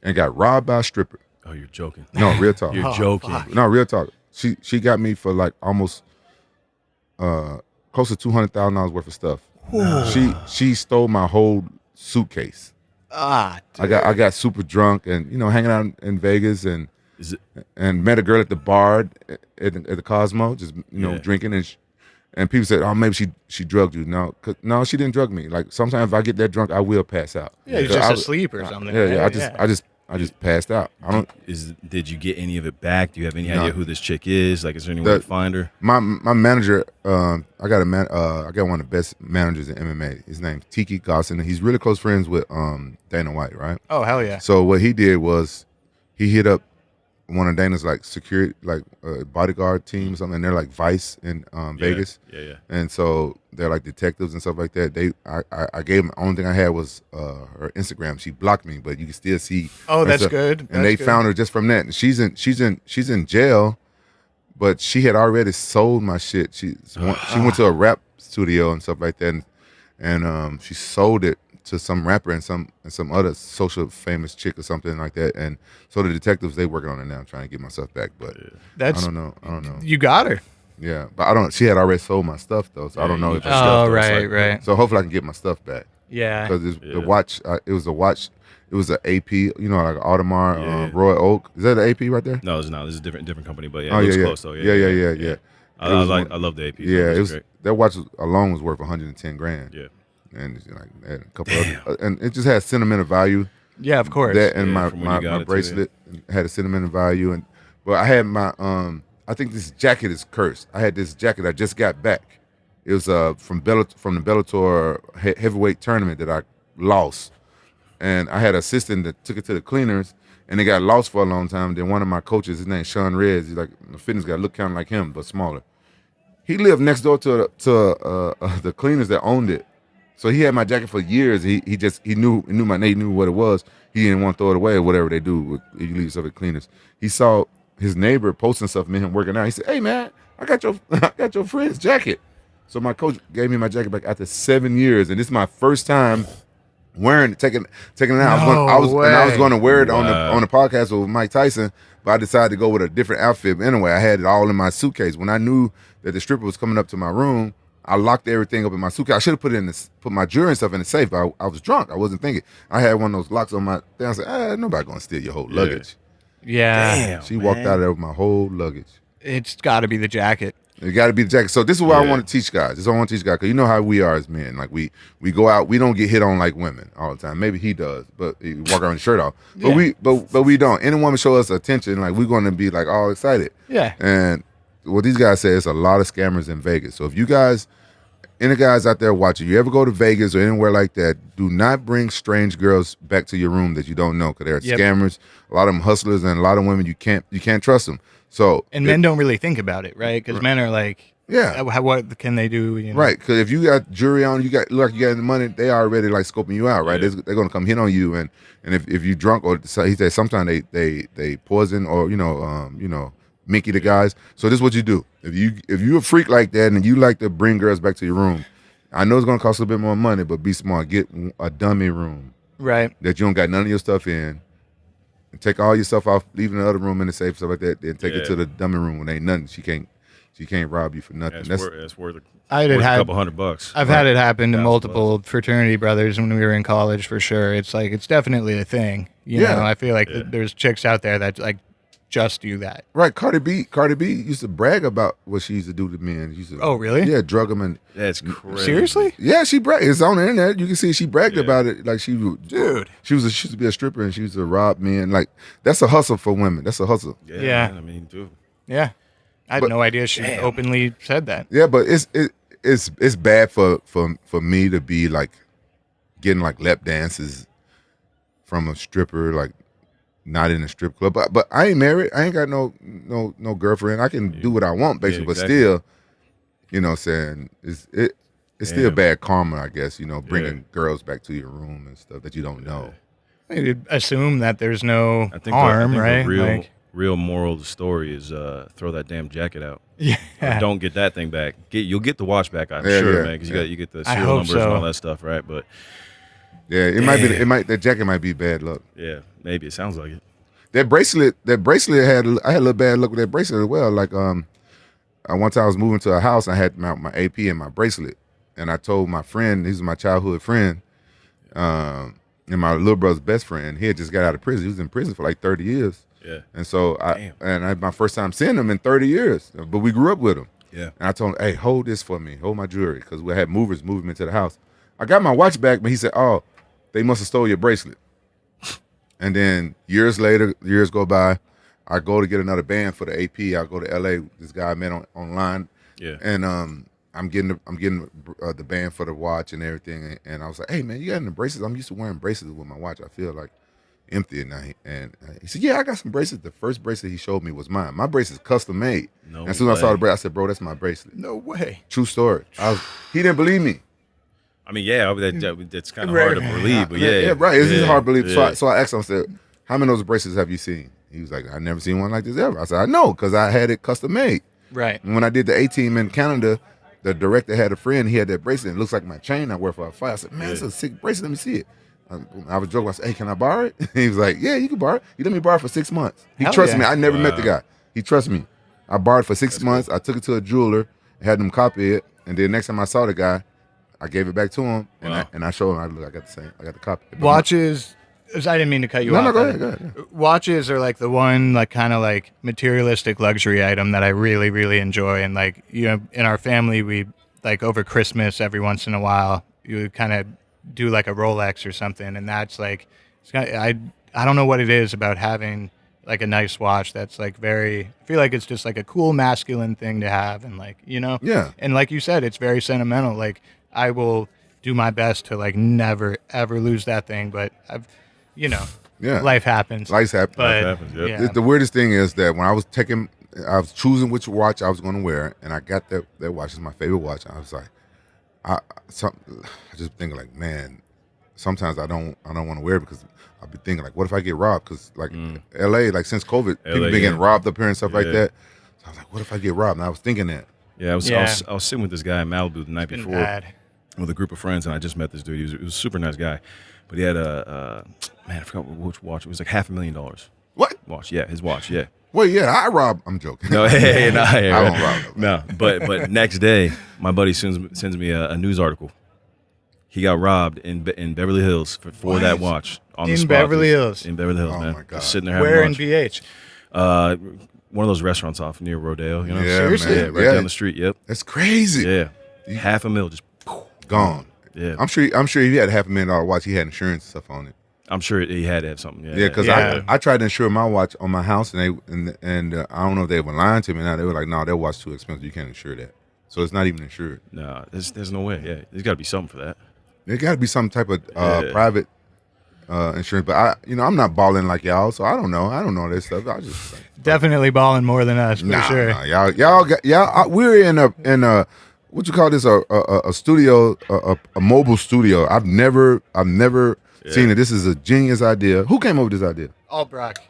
and got robbed by a stripper. Oh, you're joking. No, real talk. You're joking. fuck. No, real talk. She got me for like almost close to $200,000 worth of stuff. She stole my whole suitcase. Dude. I got super drunk and hanging out in Vegas and Is it? and met a girl at the bar at the Cosmo, just Yeah. drinking and people said, oh, maybe she drugged you. No, she didn't drug me. Like sometimes if I get that drunk, I will pass out. Yeah, you're 'Cause just I- asleep or something. Yeah, right? I just passed out. I don't. Did you get any of it back? Do you have any No. idea who this chick is? Like, is there any way to find her? My manager, I got one of the best managers in MMA. His name's Tiki Gosson. He's really close friends with Dana White, right? Oh hell yeah. So what he did was he hit up one of Dana's like security, like bodyguard team or something. And they're like Vice in Vegas. Yeah. And so they're like detectives and stuff like that. I gave them, the only thing I had was her Instagram. She blocked me, but you can still see. Oh, her that's stuff. good. And That's they good. found her just from that. And she's in jail, but she had already sold my shit. She went to a rap studio and stuff like that, and she sold it to some rapper and some other social famous chick or something like that. And so the detectives, they working on it now, trying to get my stuff back. But I don't know. You got her. Yeah, but I don't. She had already sold my stuff though, so I don't know if. stuff, Oh though, it's right, like- right. So hopefully I can get my stuff back Yeah. because the watch. It was a watch. It was an AP. Like an Audemars Yeah. Royal Oak. Is that an AP right there? No, it's not. This is a different company, but yeah, Oh it looks yeah, close though. yeah. I love the AP. Yeah, it it was was great. that watch alone was worth $110,000. Yeah. And it's like had a couple other, and it just had sentimental value. Yeah, of course. That and Yeah, from when you got my it too, bracelet had a sentimental value, but I had my I think this jacket is cursed. I had this jacket I just got back. It was from the Bellator heavyweight tournament that I lost, and I had an assistant that took it to the cleaners, and it got lost for a long time. Then one of my coaches, his name's Sean Reyes, he's like a fitness guy, looked kind of like him but smaller. He lived next door to the cleaners that owned it. So he had my jacket for years. He knew my name, he knew what it was. He didn't want to throw it away or whatever they do if you leave stuff at cleaners. He saw his neighbor posting stuff, me and him working out. He said, "Hey man, I got your friend's jacket." So my coach gave me my jacket back after 7 years, and this is my first time wearing it, taking it out. I was going to wear it on the podcast with Mike Tyson, but I decided to go with a different outfit. But anyway, I had it all in my suitcase. When I knew that the stripper was coming up to my room, I locked everything up in my suitcase. I should have put my jewelry and stuff in the safe, but I was drunk. I wasn't thinking. I had one of those locks on my thing. I said, nobody gonna steal your whole luggage. Yeah. Damn, She walked out of there with my whole luggage. It's got to be the jacket. It got to be the jacket. So this is what I want to teach guys. This is what I want to teach guys, because you know how we are as men. Like we go out, we don't get hit on like women all the time. Maybe he does, but he walk around with his shirt off. But we don't. Any woman show us attention, like we're going to be like all excited. Yeah. And what these guys say is a lot of scammers in Vegas. So if you guys, any guys out there watching, you ever go to Vegas or anywhere like that, do not bring strange girls back to your room that you don't know, because they're scammers. A lot of them hustlers, and a lot of women you can't trust them. So men don't really think about it, right? Because men are like, what can they do? You know? Right, because if you got jewelry on, you got the money, they already like scoping you out, right? Yeah. They're gonna come hit on you, and if you drunk, or he said sometimes they poison, or Mickey the guys. So this is what you do. If you a freak like that and you like to bring girls back to your room, I know it's gonna cost a bit more money, but be smart. Get a dummy room, right? That you don't got none of your stuff in. And take all your stuff off, leave in the other room in the safe, stuff like that. Then take it to the dummy room when ain't nothing. She can't rob you for nothing. That's worth a couple $100. I've had it happen to multiple fraternity brothers when we were in college, for sure. It's like, it's definitely a thing. You know, I feel like there's chicks out there that like just do that. Right. Cardi B used to brag about what she used to do to men. Oh, really? Yeah, drug them. And that's crazy. Seriously? Yeah, she bragged. It's on the internet. You can see she bragged about it. Like she used to be a stripper, and she used to rob men. Like, that's a hustle for women. That's a hustle. Yeah. Man, I mean, dude. Yeah. I had no idea she openly said that. Yeah, but it's bad for me to be like getting like lap dances from a stripper, like not in a strip club. But I ain't married. I ain't got no girlfriend. I can do what I want, basically. But still, you know what I'm saying, it's still bad karma, I guess, bringing girls back to your room and stuff that you don't know. You'd assume that there's no harm, right? The real moral of the story is throw that damn jacket out. Yeah. Or don't get that thing back. You'll get the watch back, I'm sure, man, because you get the serial numbers and all that stuff, right? But yeah, that jacket might be bad luck. Yeah, maybe it sounds like it. That bracelet I had a little bad luck with that bracelet as well. Like one time I was moving to a house, and I had my AP and my bracelet, and I told my friend, he's my childhood friend, and my little brother's best friend. He had just got out of prison. He was in prison for like 30 years. Yeah. And so I had my first time seeing him in 30 years, but we grew up with him. Yeah. And I told him, hey, hold this for me, hold my jewelry, because we had movers move him into the house. I got my watch back, but he said, oh, they must have stole your bracelet. And then years go by, I go to get another band for the AP. I go to LA. This guy I met online. Yeah. And I'm getting the band for the watch and everything. And I was like, hey man, you got any bracelets? I'm used to wearing bracelets with my watch. I feel like empty at night. And he said, yeah, I got some bracelets. The first bracelet he showed me was mine. My bracelet's custom made. No. And as soon as I saw the bracelet, I said, bro, that's my bracelet. No way. True story. He didn't believe me. I mean, that's kind of hard to believe, but right. It's hard to believe. Yeah. So I asked him, I said, how many of those bracelets have you seen? He was like, I've never seen one like this ever. I said, I know, because I had it custom made. Right. And when I did the A-Team in Canada, the director had a friend, he had that bracelet. It looks like my chain I wear for a fight. I said, man, it's a sick bracelet. Let me see it. I was joking. I said, hey, can I borrow it? He was like, yeah, you can borrow it. He let me borrow it for 6 months. He trusts me. I never met the guy. He trusts me. I borrowed it for 6 months. Cool. I took it to a jeweler, had them copy it, and then next time I saw the guy, I gave it back to him, and I showed him. I got the same. I got the copy. Watches. I didn't mean to cut you off. No, go ahead. Watches are like the one like kind of like materialistic luxury item that I really, really enjoy. And like, in our family, we like over Christmas every once in a while, you kind of do like a Rolex or something, and that's like, I don't know what it is about having like a nice watch that's like I feel like it's just like a cool masculine thing to have, and like, Yeah. And like you said, it's very sentimental. Like, I will do my best to like never ever lose that thing, but life happens. Life happens. Yep. Yeah. The weirdest thing is that when I was choosing which watch I was going to wear, and I got that watch is my favorite watch. I was like, I just thinking like, man, sometimes I don't want to wear it because I'll be thinking like, what if I get robbed? Because like LA, like since COVID, people been getting robbed up here and stuff like that. So I was like, what if I get robbed? And I was thinking that. Yeah, I was sitting with this guy in Malibu the night before with a group of friends, and I just met this dude. He was a super nice guy, but he had I forgot which watch. It was like $500,000. What? Watch, yeah, his watch, yeah. Well, yeah, I rob. I'm joking. No, hey, no, I don't rob. no. But next day, my buddy sends me a news article. He got robbed in Beverly Hills for that watch on the In spot. Beverly Hills. In Beverly Hills, Oh, man. my God. Just sitting there having Where in lunch. BH? One of those restaurants off near Rodeo. You know, Yeah, Seriously? man. yeah, right down the street. Yep. That's crazy. Yeah, $500,000 just Gone. Yeah, I'm sure if he had $500,000 watch, he had insurance stuff on it. I'm sure he had to have something. Yeah, because Yeah. I tried to insure my watch on my house, and I don't know if they were lying to me. Now they were like, "No, their watch too expensive. You can't insure that." So it's not even insured. No, there's no way. Yeah, there's got to be something for that. There got to be some type of private insurance. But I'm not balling like y'all, so I don't know. I don't know that stuff. I just Definitely balling more than us, for sure. we're in a what you call this a studio, a mobile studio. I've never seen it. This is a genius idea. Who came up with this idea? All Brock.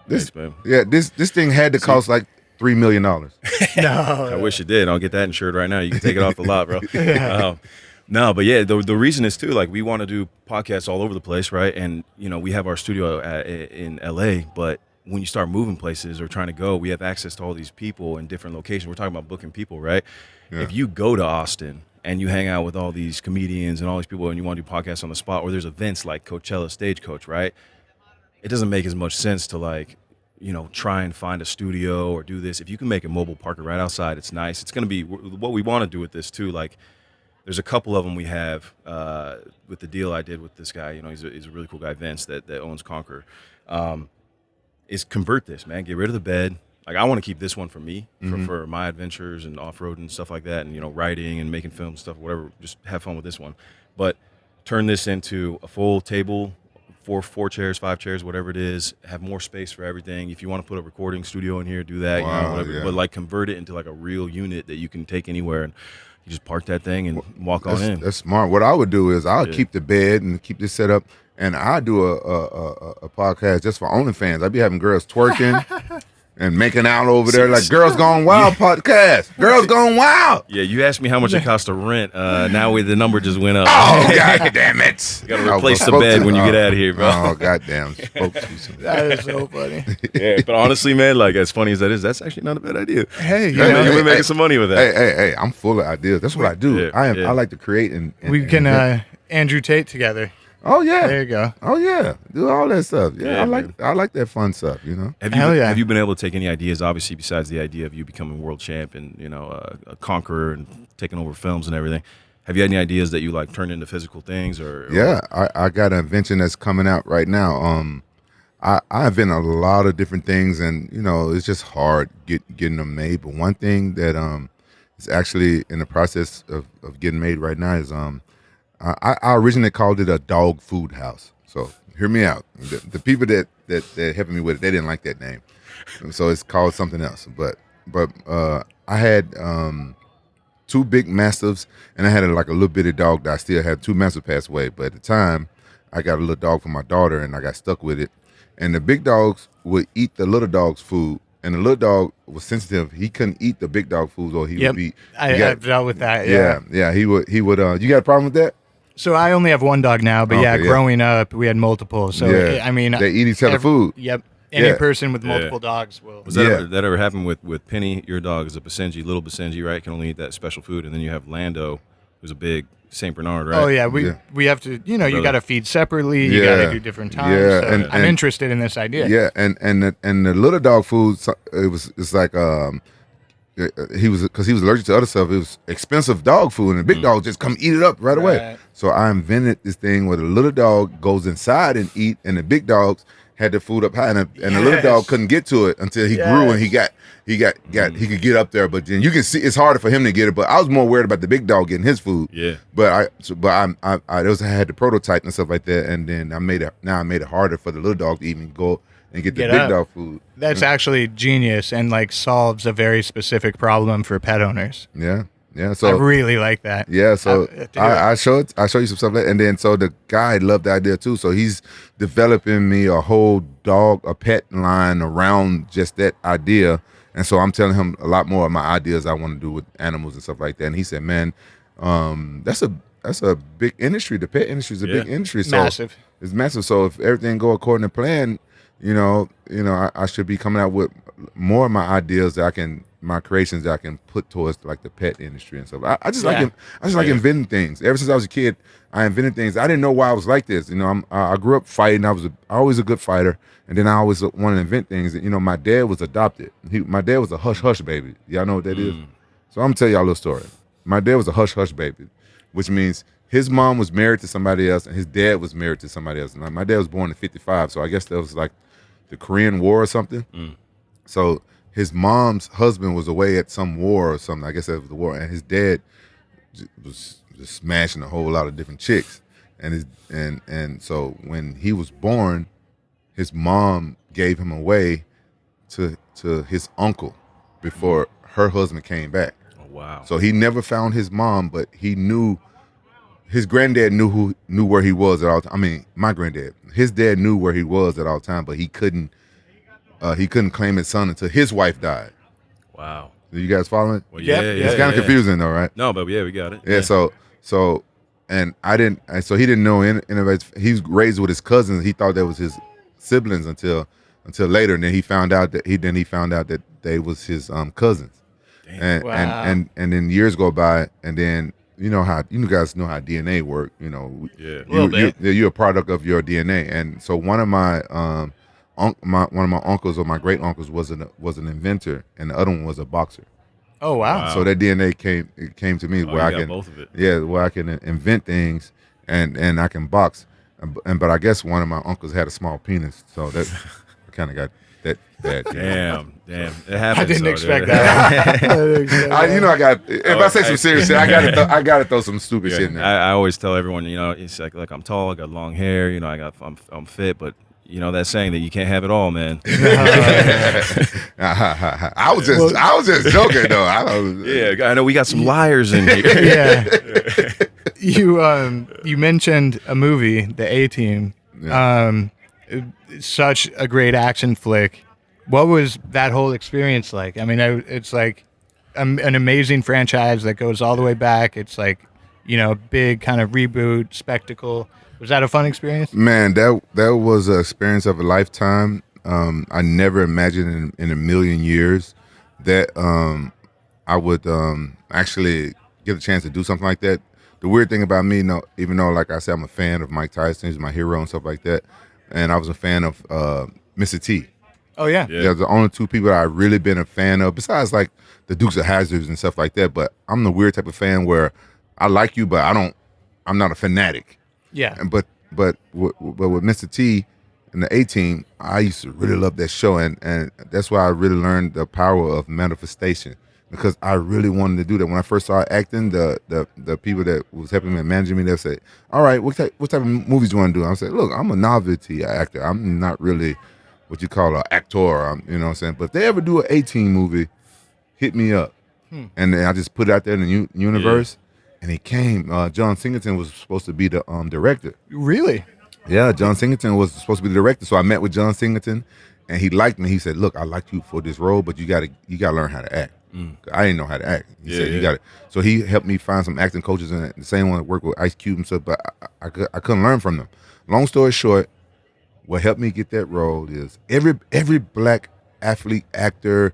Thanks, man. Yeah, this thing had to cost like $3 million. No. I wish it did. I'll get that insured right now. You can take it off the lot, bro. No, but yeah, the reason is too, like, we want to do podcasts all over the place, right? And we have our studio in LA, but when you start moving places or trying to go, we have access to all these people in different locations. We're talking about booking people, right? Yeah. If you go to Austin and you hang out with all these comedians and all these people and you want to do podcasts on the spot, or there's events like Coachella Stagecoach, right? It doesn't make as much sense to try and find a studio or do this. If you can make a mobile park right outside, it's nice. It's going to be what we want to do with this too. Like, there's a couple of them we have with the deal I did with this guy. He's a really cool guy, Vince, that owns Conquer. Is convert this, man. Get rid of the bed. Like, I want to keep this one for me, for my adventures and off-road and stuff like that, and writing and making film stuff, whatever. Just have fun with this one. But turn this into a full table, four chairs, 5 chairs, whatever it is. Have more space for everything. If you want to put a recording studio in here, do that. Wow, whatever. yeah. But convert it into like a real unit that you can take anywhere, and you just park that thing and walk on in. That's smart. What I would do is I'll keep the bed and keep this set up, and I do a podcast just for OnlyFans. I'd be having girls twerking and making out over there like Girls Gone Wild podcast. Girls Gone Wild. Yeah, you asked me how much it costs to rent. Now the number just went up. Oh, God damn it. You got to replace the bed when you get out of here, bro. Oh, goddamn. Spoke too soon. That is so funny. Yeah, but honestly, man, as funny as that is, that's actually not a bad idea. Hey, You've been making some money with that. Hey, I'm full of ideas. That's what I do. Yeah, I like to create and we can Andrew Tate together. Oh yeah. There you go. Oh yeah. Do all that stuff. Yeah, Yeah, I like that fun stuff, Have you been able to take any ideas, obviously, besides the idea of you becoming world champ and, a conqueror and taking over films and everything? Have you had any ideas that you turned into physical things or? Yeah, I got an invention that's coming out right now. I invent a lot of different things, and it's just hard getting them made. But one thing that is actually in the process of getting made right now is I originally called it a dog food house. So hear me out. The people that helping me with it, they didn't like that name, so it's called something else. But I had 2 big mastiffs, and I had a little bitty dog that I still had. 2 mastiffs passed away, but at the time I got a little dog for my daughter, and I got stuck with it. And the big dogs would eat the little dog's food, and the little dog was sensitive. He couldn't eat the big dog food, or he would be. I've dealt with that. Yeah. He would. You got a problem with that? So I only have one dog now, but growing up we had multiple. So I mean, they eat each other food. Yep. Any person with multiple dogs will. Was that ever happened with Penny? Your dog is a Basenji, little Basenji, right? Can only eat that special food, and then you have Lando, who's a big Saint Bernard, right? Oh yeah, we have to. You got to feed separately. You got to do different times. Yeah, so and I'm interested in this idea. Yeah, and the little dog food, it's like he was allergic to other stuff. It was expensive dog food, and the big dog just come eat it up right away. So I invented this thing where the little dog goes inside and eat, and the big dogs had the food up high, and the little dog couldn't get to it until he grew and he could get up there. But then you can see it's harder for him to get it. But I was more worried about the big dog getting his food. Yeah. But I had the prototype and stuff like that, and then I made it harder for the little dog to even go and get the big dog food. That's actually genius and solves a very specific problem for pet owners. Yeah. So I really like that. Yeah, so I show you some stuff, and then so the guy loved the idea too. So he's developing me a whole a pet line around just that idea. And so I'm telling him a lot more of my ideas I want to do with animals and stuff like that. And he said, "Man, that's a big industry. The pet industry is a big industry. So Massive. It's massive. So if everything go according to plan, I should be coming out with more of my ideas my creations that I can put towards like the pet industry and stuff. I just like inventing things. Ever since I was a kid, I invented things. I didn't know why I was like this. I grew up fighting. I was always a good fighter, and then I always wanted to invent things. My dad was adopted. My dad was a hush hush baby. Y'all know what that is? So I'm gonna tell y'all a little story. My dad was a hush hush baby, which means his mom was married to somebody else, and his dad was married to somebody else. And my dad was born in '55, so I guess that was like the Korean War or something. So his mom's husband was away at some war or something. I guess that was the war, and his dad was just smashing a whole lot of different chicks. And so when he was born, his mom gave him away to his uncle before her husband came back. Oh, wow. So he never found his mom, but he knew his granddad knew where he was at all time. I mean, my granddad, his dad knew where he was at all time, but he couldn't claim his son until his wife died. Wow. Are you guys following? Well, It's kind of confusing though, right? No, but yeah, we got it. Yeah. So, and I didn't. And so he didn't know. He was raised with his cousins. He thought that was his siblings until later, and then he found out that they was his cousins. Damn. And then years go by, and then you guys know how DNA work. You're a product of your DNA, and so one of my uncles or my great uncles was an inventor, and the other one was a boxer. Oh wow! So that DNA came to me where I can both of it. Yeah, where I can invent things and I can box, but I guess one of my uncles had a small penis, so that I kind of got that bad. Damn, it happens. I didn't though, expect dude. that. I got some serious shit, I gotta throw some stupid shit in there. I always tell everyone, it's like I'm tall, I got long hair, I'm fit, but that saying that you can't have it all, man. I was just joking though. I know we got some liars in here. Yeah. You mentioned a movie, The A-Team. Yeah. Such a great action flick. What was that whole experience like? I mean, it's like an amazing franchise that goes all the way back. It's like, big kind of reboot spectacle. Was that a fun experience? Man, that was an experience of a lifetime. I never imagined in a million years that I would actually get a chance to do something like that. The weird thing about me, even though, like I said, I'm a fan of Mike Tyson, he's my hero and stuff like that, and I was a fan of Mr. T. Oh, yeah. They're the only two people that I've really been a fan of, besides like the Dukes of Hazzard and stuff like that. But I'm the weird type of fan where I like you, but I'm not a fanatic. Yeah. But with Mr. T and the A-Team, I used to really love that show, and that's why I really learned the power of manifestation, because I really wanted to do that. When I first started acting, the people that was helping me and managing me, they said, "All right, what type of movies do you want to do?" I said, "Look, I'm a novelty actor. I'm not really what you call an actor. You know what I'm saying? But if they ever do an A-Team movie, hit me up." And then I just put it out there in the universe. And he came. John Singleton was supposed to be the director. Really? Yeah, John Singleton was supposed to be the director. So I met with John Singleton, and he liked me. He said, "Look, I like you for this role, but you got to learn how to act." I didn't know how to act. He said, "You got it." So he helped me find some acting coaches, and the same one that worked with Ice Cube and stuff. But I couldn't learn from them. Long story short, what helped me get that role is every black athlete, actor,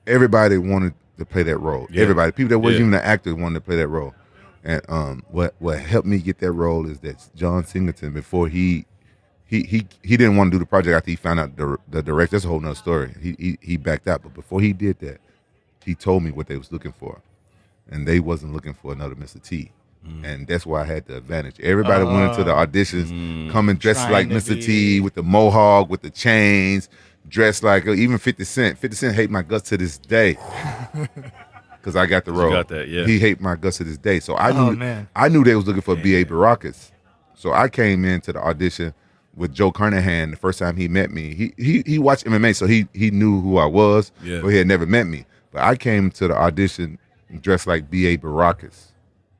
everybody wanted to play that role. Yeah. Everybody, people that wasn't even an actor, wanted to play that role. And what helped me get that role is that John Singleton, before he didn't want to do the project after he found out the director. That's a whole nother story. He backed out, but before he did that, he told me what they was looking for, and they wasn't looking for another Mr. T. And that's why I had the advantage. Everybody went into the auditions coming dressed like Mr. T, with the mohawk, with the chains, dressed like even 50 Cent. 50 Cent hate my guts to this day because I got the role. You got that, yeah. He hate my guts to this day. So I knew they was looking for B.A. Baracus. So I came into the audition with Joe Carnahan the first time he met me. He watched MMA, so he knew who I was, but he had never met me. But I came to the audition dressed like B.A. Baracus,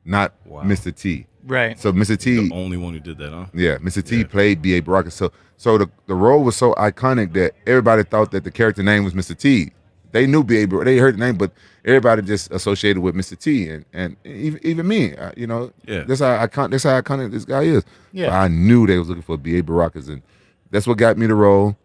not Mr. T. Right. So Mr. T, the only one who did that, huh? Yeah, Mr. T played B.A. Baracus. So the role was so iconic that everybody thought that the character name was Mr. T. They knew B.A. Baracus. They heard the name, but everybody just associated with Mr. T, and even me, that's how iconic this guy is. Yeah. But I knew they was looking for B.A. Baracus, and That's what got me the role.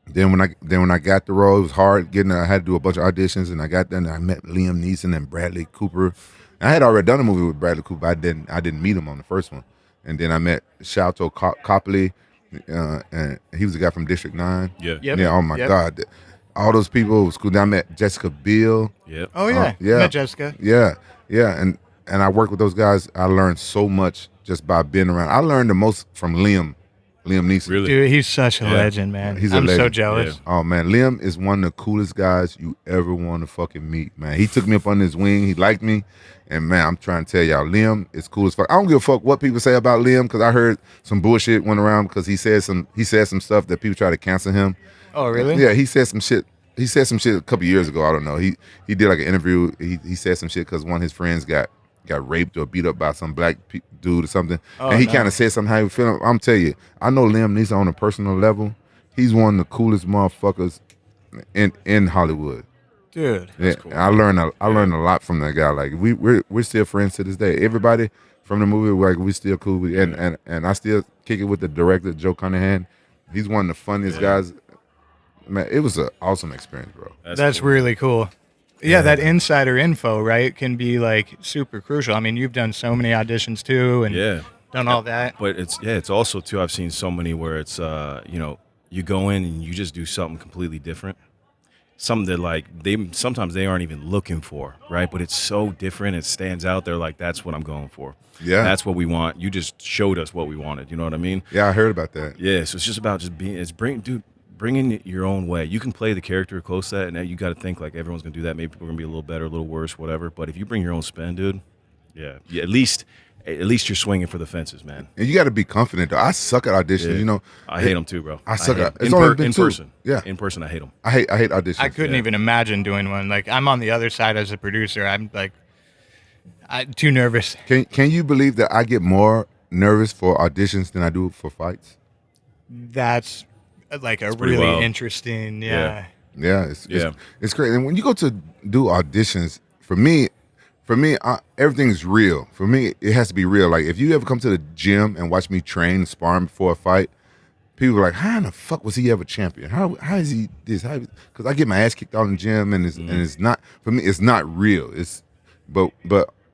Then when I got the role, it was hard getting. I had to do a bunch of auditions, and I got there. And I met Liam Neeson and Bradley Cooper. I had already done a movie with Bradley Cooper. I didn't meet him on the first one, and then I met Shalto Copley, and he was the guy from District 9. Yeah. Yep. Yeah. Oh my God, all those people was cool. Then I met Jessica Biel. Yep. Oh yeah. Yeah. Met Jessica. Yeah, and I worked with those guys. I learned so much just by being around. I learned the most from Liam Neeson. Really? Dude, he's such a legend, man. He's a I'm so legend. jealous. Oh man, Liam is one of the coolest guys you ever want to fucking meet, man. He took me up under his wing. He liked me, and man, I'm trying to tell y'all, Liam is cool as fuck. I don't give a fuck what people say about Liam because I heard some bullshit went around because he said some stuff that people try to cancel him. Oh really? Yeah, he said some shit. He said some shit a couple years ago. I don't know. He did like an interview. He said some shit because one of his friends got raped or beat up by some black dude or something, and he kind of said something how he was feeling. I'm telling you, I know Liam Neeson on a personal level. He's one of the coolest motherfuckers in Hollywood. Dude. Yeah, cool. I learned a lot from that guy. Like we're still friends to this day. Everybody from the movie, like we still cool. And I still kick it with the director Joe Cunahan. He's one of the funniest guys. Man, it was an awesome experience, bro. That's cool. really cool. Yeah, that insider info, right, can be like super crucial. I mean, you've done so many auditions too, and done all that. But it's also too. I've seen so many where it's you go in and you just do something completely different, something that like sometimes they aren't even looking for, right? But it's so different, it stands out. They're like, that's what I'm going for. Yeah, that's what we want. You just showed us what we wanted. You know what I mean? Yeah, I heard about that. Yeah, so it's just about bringing it your own way. You can play the character close to that, and you got to think like everyone's gonna do that. Maybe people are gonna be a little better, a little worse, whatever. But if you bring your own spin, dude, at least you're swinging for the fences, man. And you got to be confident, though. I suck at auditions. Yeah. You know, I hate them too, bro. I suck at in person. Yeah, in person, I hate them. I hate auditions. I couldn't even imagine doing one. Like, I'm on the other side as a producer. I'm like, too nervous. Can you believe that I get more nervous for auditions than I do for fights? That's like a pretty really wild. interesting, Yeah, it's great. And when you go to do auditions, for me, everything's real. For me, it has to be real. Like if you ever come to the gym and watch me train and sparring before a fight, people are like, "How in the fuck was he ever champion? How is he this?" Because I get my ass kicked out in the gym, and it's not for me. It's not real. But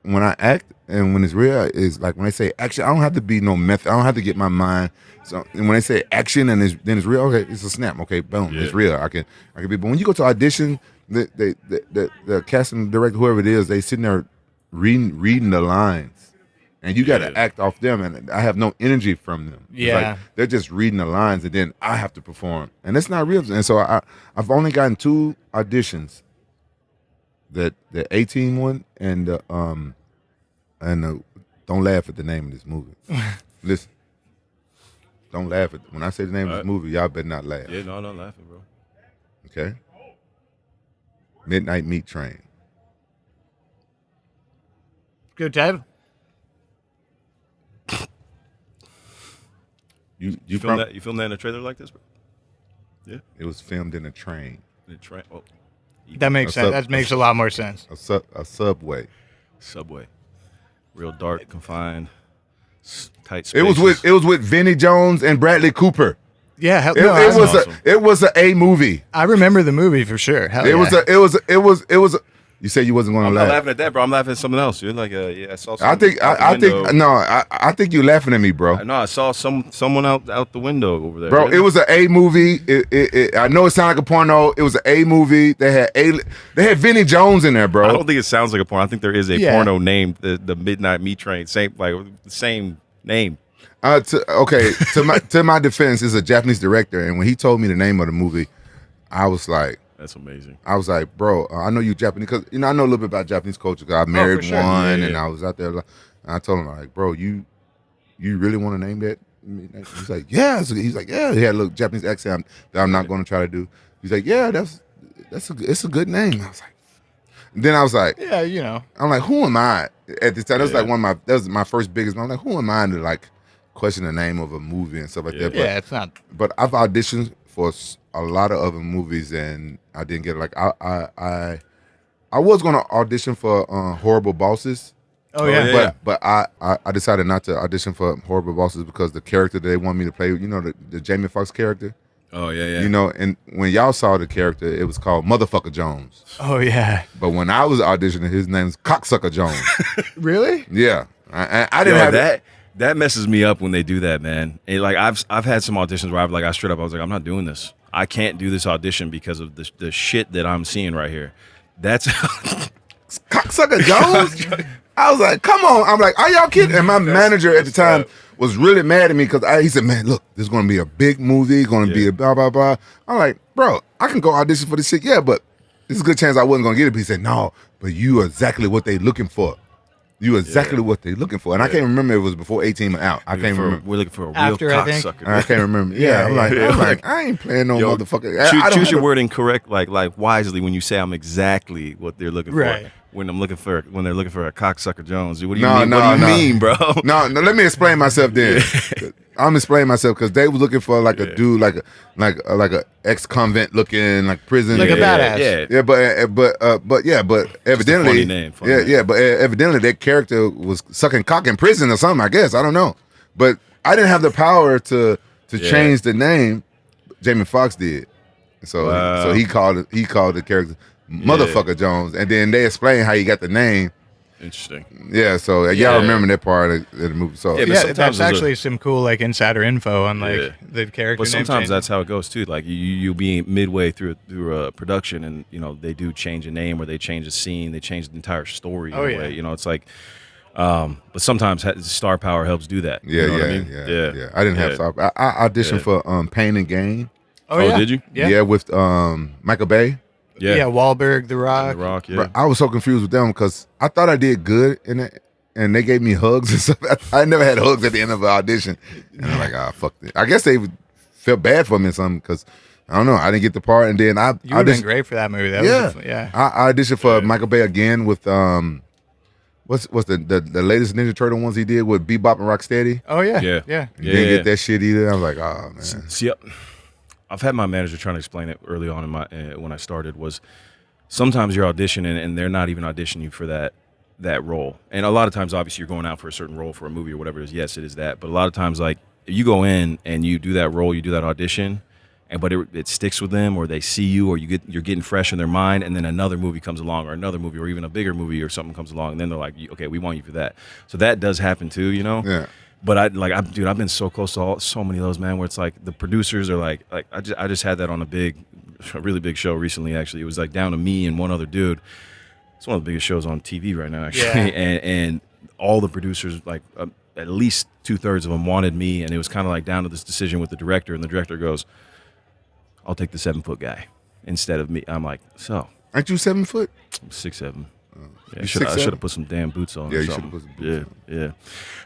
when I act and when it's real, it's like when they say action. I don't have to be no method. I don't have to get my mind. So and when they say action and then it's real, okay, it's a snap. Okay, boom, it's real. I can be. But when you go to audition, the casting director, whoever it is, they sitting there reading the lines, and you got to act off them. And I have no energy from them. It's like they're just reading the lines, and then I have to perform, and it's not real. And so I've only gotten 2 auditions. The 18 one and don't laugh at the name of this movie. Listen, don't laugh at when I say the name of this movie. Y'all better not laugh. Yeah, no, I'm not laughing, bro. Okay. Midnight Meat Train. Good title. You filmed that? You filmed that in a trailer like this, bro? Yeah. It was filmed in a train. In a train. Oh, That makes sense. That makes a lot more sense. A subway. Subway. Real dark, confined, tight spaces. It was with Vinnie Jones and Bradley Cooper. Yeah, It was a movie. I remember the movie for sure. It was a. You said you wasn't going to I'm laugh. not laughing at that, bro. I'm laughing at something else. You're like, I saw. I think you're laughing at me, bro. No, I saw someone out the window over there. Bro, really? it was an A movie. I know it sounded like a porno. It was an A movie. They had Vinnie Jones in there, bro. I don't think it sounds like a porno. I think there is a porno named the Midnight Meat Train. Same name. To my defense, it's a Japanese director, and when he told me the name of the movie, I was like, "That's amazing." I was like, "Bro, I know you Japanese because I know a little bit about Japanese culture. Cause I married sure. one, and I was out there. And I told him like, bro, you really want to name that?" He's like, "Yeah." He's like, "Yeah." He had a little Japanese accent that I'm not going to try to do. He's like, "Yeah, it's a good name." I was like, then I was like, yeah, I'm like, who am I at this time? That was like that was my first biggest. I'm like, who am I to like question the name of a movie and stuff like that? But, it's not. But I've auditioned for a lot of other movies and I didn't get it. Like I was gonna audition for Horrible Bosses. Oh yeah. yeah. But I decided not to audition for Horrible Bosses because the character that they want me to play, you know, the Jamie Foxx character. Oh yeah. You know, and when y'all saw the character, it was called Motherfucker Jones. Oh yeah. But when I was auditioning, his name's Cocksucker Jones. Really? Yeah, I didn't Yo, have that. That messes me up when they do that, man. Like I've had some auditions where I straight up I was like, I'm not doing this. I can't do this audition because of the shit that I'm seeing right here. That's Cocksucker Jones. I was like, come on. I'm like, are y'all kidding? And my manager at the time was really mad at me because he said, man, look, this is going to be a big movie, going to be a blah, blah, blah. I'm like, bro, I can go audition for this shit. Yeah, but there's a good chance I wasn't going to get it. But he said, no, but you are exactly what they looking for. You exactly what they looking for. And I can't remember if it was before 18 went out. I can't remember. We're looking for a real After, I think. cocksucker. I can't remember. Yeah, I'm like, I ain't playing no motherfucker. I don't Choose your have wording correct, like wisely when you say I'm exactly what they're looking Right. for. When they're looking for a cocksucker Jones. What do you No, mean? no, what do you no. mean, bro? No, let me explain myself then. I'm explaining myself because they was looking for like a dude, like a ex-convent looking, like prison, Like a badass. Yeah. but evidently, funny name, funny name. but evidently that character was sucking cock in prison or something. I guess I don't know, but I didn't have the power to change the name. Jamie Foxx did, so he called the character Motherfucker Jones, and then they explained how he got the name. Interesting. Yeah, so y'all remember that part of the movie. So Yeah, but Yeah, sometimes that's there's actually some cool like insider info on like the character. But name sometimes change. that's how it goes too. Like you be midway through a production, and you know they do change a name or they change a scene, they change the entire story. In a way. You know, it's like. But sometimes star power helps do that. Yeah, you know yeah, what I mean? yeah. I didn't have star. I auditioned for Pain and Gain. Oh, yeah. Did you? Yeah. with Michael Bay. Yeah, Wahlberg, The Rock. The Rock. Yeah. But I was so confused with them because I thought I did good in it, and they gave me hugs and stuff. I never had hugs at the end of an audition, and I'm like, fuck it. I guess they felt bad for me or something because I don't know. I didn't get the part, and then You would have been great for that movie. That was I auditioned for Michael Bay again with what's the latest Ninja Turtle ones he did with Bebop and Rocksteady. Oh yeah. Yeah. Yeah. Didn't get that shit either. I was like, oh man. See, I've had my manager trying to explain it early on in my when I started was sometimes you're auditioning and they're not even auditioning you for that role. And a lot of times, obviously, you're going out for a certain role for a movie or whatever it is. Yes, it is that. But a lot of times, like you go in and you do that role, you do that audition, but it sticks with them, or they see you, or you're getting fresh in their mind, and then another movie comes along, or another movie, or even a bigger movie, or something comes along, and then they're like, okay, we want you for that. So that does happen too, you know. Yeah. But I've been so close to so many of those, man. Where it's like the producers are like I just had that on a really big show recently. Actually, it was like down to me and one other dude. It's one of the biggest shows on TV right now, actually. Yeah. And all the producers, like at least 2/3 of them, wanted me, and it was kind of like down to this decision with the director. And the director goes, "I'll take the 7-foot guy instead of me." I'm like, "So, aren't you 7 foot? I'm 6'7". Yeah, I 6'7"? should have put some damn boots on. Yeah, or you should something. have put some boots on. Yeah.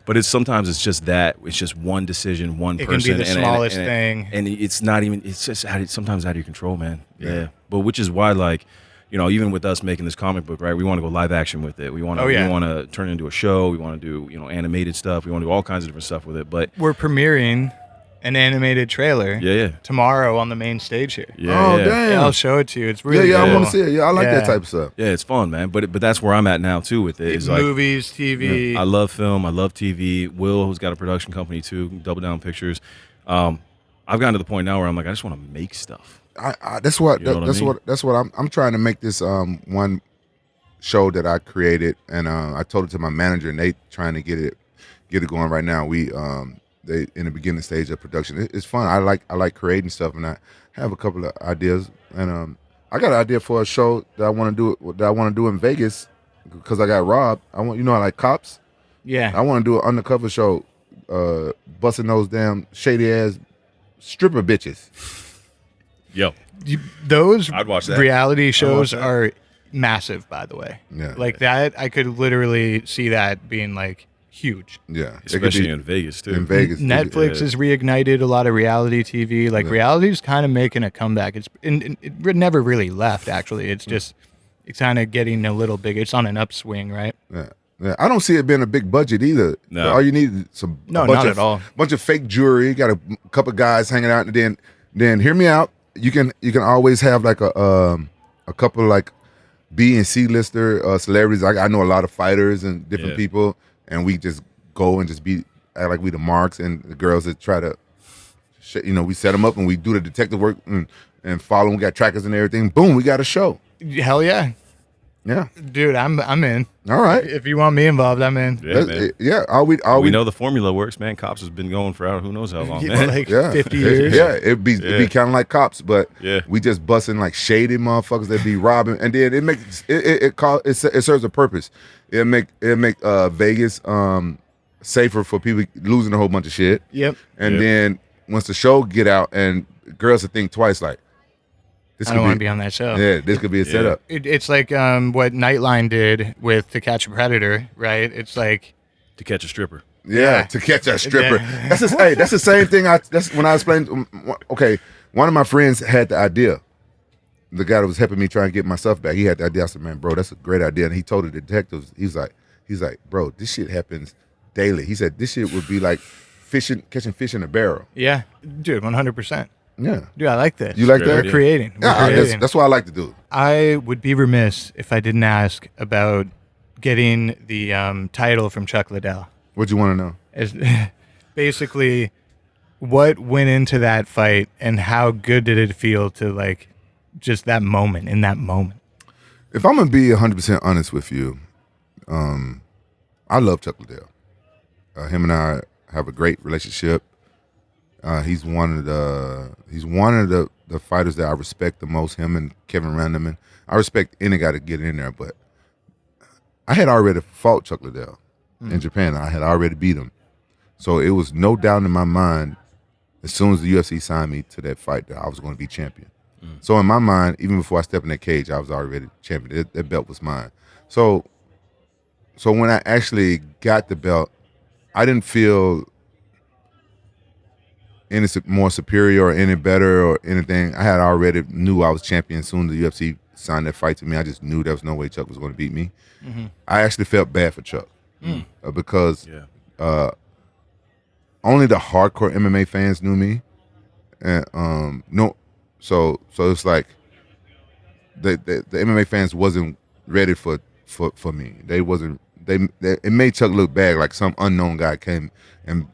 But sometimes it's just that. It's just one decision, one It person. can be the smallest thing. And it's not even, it's just sometimes out of your control, man. Yeah. But which is why, like, you know, even with us making this comic book, right, we want to go live action with it. We want to, we want to turn it into a show. We want to do, you know, animated stuff. We want to do all kinds of different stuff with it. But We're premiering an animated trailer tomorrow on the main stage here. Oh, damn. Yeah, I'll show it to you. It's really I cool. want to see it. Yeah, I like that type of stuff. Yeah, it's fun, man. But that's where I'm at now too. With it, is like movies, TV. I love film. I love TV. Will, who's got a production company too, Double Down Pictures. I've gotten to the point now where I'm like, I just want to make stuff. That's what I'm trying to make this one show that I created, and I told it to my manager, and they trying to get it going right now. We they in the beginning stage of production. It's fun. I like creating stuff, and I have a couple of ideas, and I got an idea for a show that I want to do in Vegas because I got robbed. I like cops. Yeah. I want to do an undercover show, busting those damn shady ass stripper bitches. Yo, Those I'd watch that. reality shows are massive, by the way. Yeah. Like that, I could literally see that being like huge. Yeah, especially in Vegas too. In Vegas, Netflix has reignited a lot of reality TV. Like reality's kind of making a comeback. It never really left. Actually, it's kind of getting a little big. It's on an upswing, right? Yeah. Yeah, I don't see it being a big budget either. No. All you need is not at all. Bunch of fake jewelry. You got a couple guys hanging out, and then hear me out. You can always have like a couple like B and C lister celebrities. I know a lot of fighters and different Yeah. people, and we just go and just act like we the marks, and the girls that try to, we set them up and we do the detective work and follow them. We got trackers and everything. Boom, we got a show. Hell yeah. Yeah. Dude, I'm in. All right. If you want me involved, I'm in. Yeah, man. Yeah. We know the formula works, man. Cops has been going for who knows how long, Yeah, man. like Yeah. 50 years. Yeah, it'd be kind of like Cops, but Yeah. we just busting like shady motherfuckers that be robbing, and then it serves a purpose. It make Vegas safer for people losing a whole bunch of shit. Yep. And Yep. then once the show get out, and girls will think twice, like this I could don't want to be on that show. Yeah, this could be a setup. It's like what Nightline did with To Catch a Predator, right? It's like, To catch a stripper. Yeah, to catch a stripper. That's the same thing. That's when I explained. Okay, one of my friends had the idea. The guy that was helping me try and get my stuff back, he had the idea. I said, "Man, bro, that's a great idea." And he told the detectives, he's like, "Bro, this shit happens daily." He said, "This shit would be like catching fish in a barrel." yeah, dude, 100%. Yeah, Dude, I like this. you like Great that? idea. We're creating. We're Yeah, creating. that's what I like to do. I would be remiss if I didn't ask about getting the title from Chuck Liddell. What you want to know? As basically, what went into that fight and how good did it feel to like just that moment in that moment? If I'm gonna be 100% honest with you, I love Chuck Liddell. Him and I have a great relationship. He's one of the fighters that I respect the most. Him and Kevin Randleman. I respect any guy to get in there, but I had already fought Chuck Liddell in Japan. I had already beat him, so it was no doubt in my mind as soon as the UFC signed me to that fight that I was going to be champion. So in my mind, even before I stepped in that cage, I was already champion. That belt was mine. So when I actually got the belt, I didn't feel any more superior or any better or anything. I had already knew I was champion as soon as the UFC signed that fight to me. I just knew there was no way Chuck was going to beat me. I actually felt bad for Chuck because only the hardcore MMA fans knew me, and so it's like the MMA fans wasn't ready for me. They wasn't. It made Chuck look bad, like some unknown guy came and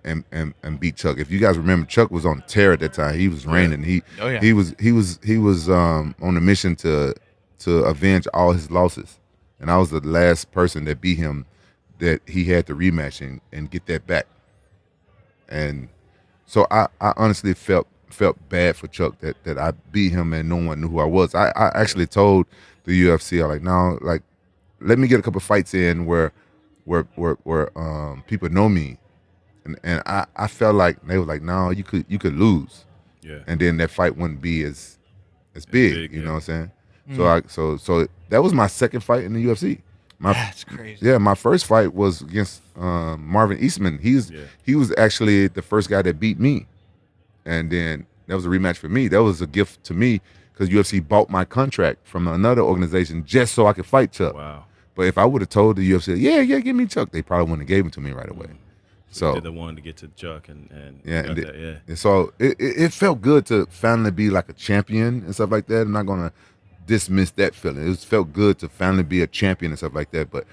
beat Chuck. If you guys remember, Chuck was on tear at that time. He was reigning. He was on a mission to avenge all his losses, and I was the last person that beat him that he had to rematch and get that back. And so I honestly felt bad for Chuck that I beat him and no one knew who I was. I actually told the UFC, I like, no, like, let me get a couple fights in where people know me, and I felt like they were like, no, you could lose, and then that fight wouldn't be as big, you know what I'm saying? So that was my second fight in the UFC. That's crazy. Yeah, my first fight was against Marvin Eastman. He was actually the first guy that beat me, and then that was a rematch for me. That was a gift to me because UFC bought my contract from another organization just so I could fight Chuck. Wow. But if I would have told the UFC, yeah, give me Chuck, they probably wouldn't have gave him to me right away. So You did the one to get to Chuck and and so it felt good to finally be like a champion and stuff like that. I'm not gonna dismiss that feeling. It felt good to finally be a champion and stuff like that. But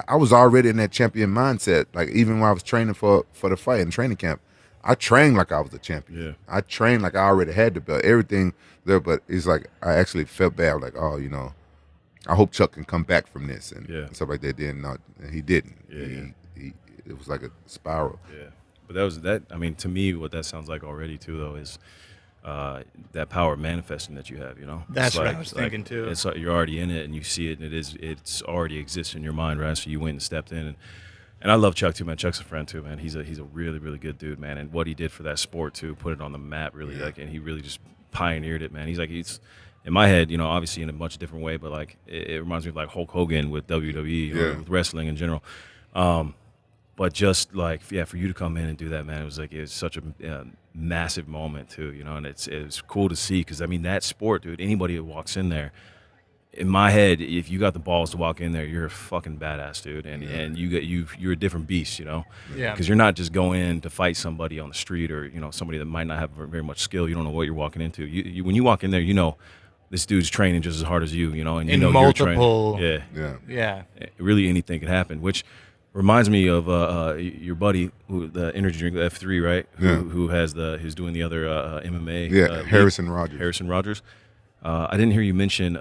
I was already in that champion mindset. Like even when I was training for the fight in training camp, I trained like I was a champion. Yeah. I trained like I already had the belt, everything there. But it's like I actually felt bad. Like, oh, I hope Chuck can come back from this and stuff like that. Then he didn't. He it was like a spiral. Yeah, but that was that. I mean, to me, what that sounds like already too, though, is that power of manifesting that you have. That's It's what like- I was thinking too. It's like you're already in it, and you see it, and it's already exists in your mind, right? So you went and stepped in, and I love Chuck too, man. Chuck's a friend too, man. He's a really really good dude, man. And what he did for that sport too, put it on the map, really, and he really just pioneered it, man. He's in my head, obviously in a much different way, but like it reminds me of like Hulk Hogan with WWE, with wrestling in general. But just like, for you to come in and do that, man, it was such a massive moment too, and it was cool to see because I mean that sport, dude. Anybody that walks in there, in my head, if you got the balls to walk in there, you're a fucking badass, dude, and you're a different beast, Yeah. because you're not just going in to fight somebody on the street or somebody that might not have very much skill. You don't know what you're walking into. You when you walk in there, this dude's training just as hard as you, and In you're multiple- training. Yeah. Yeah. Really anything could happen, which reminds me of your buddy, the energy drink, the F3, right? Yeah. Who's doing the other MMA. Yeah, Harrison Rogers. Harrison Rogers. I didn't hear you mention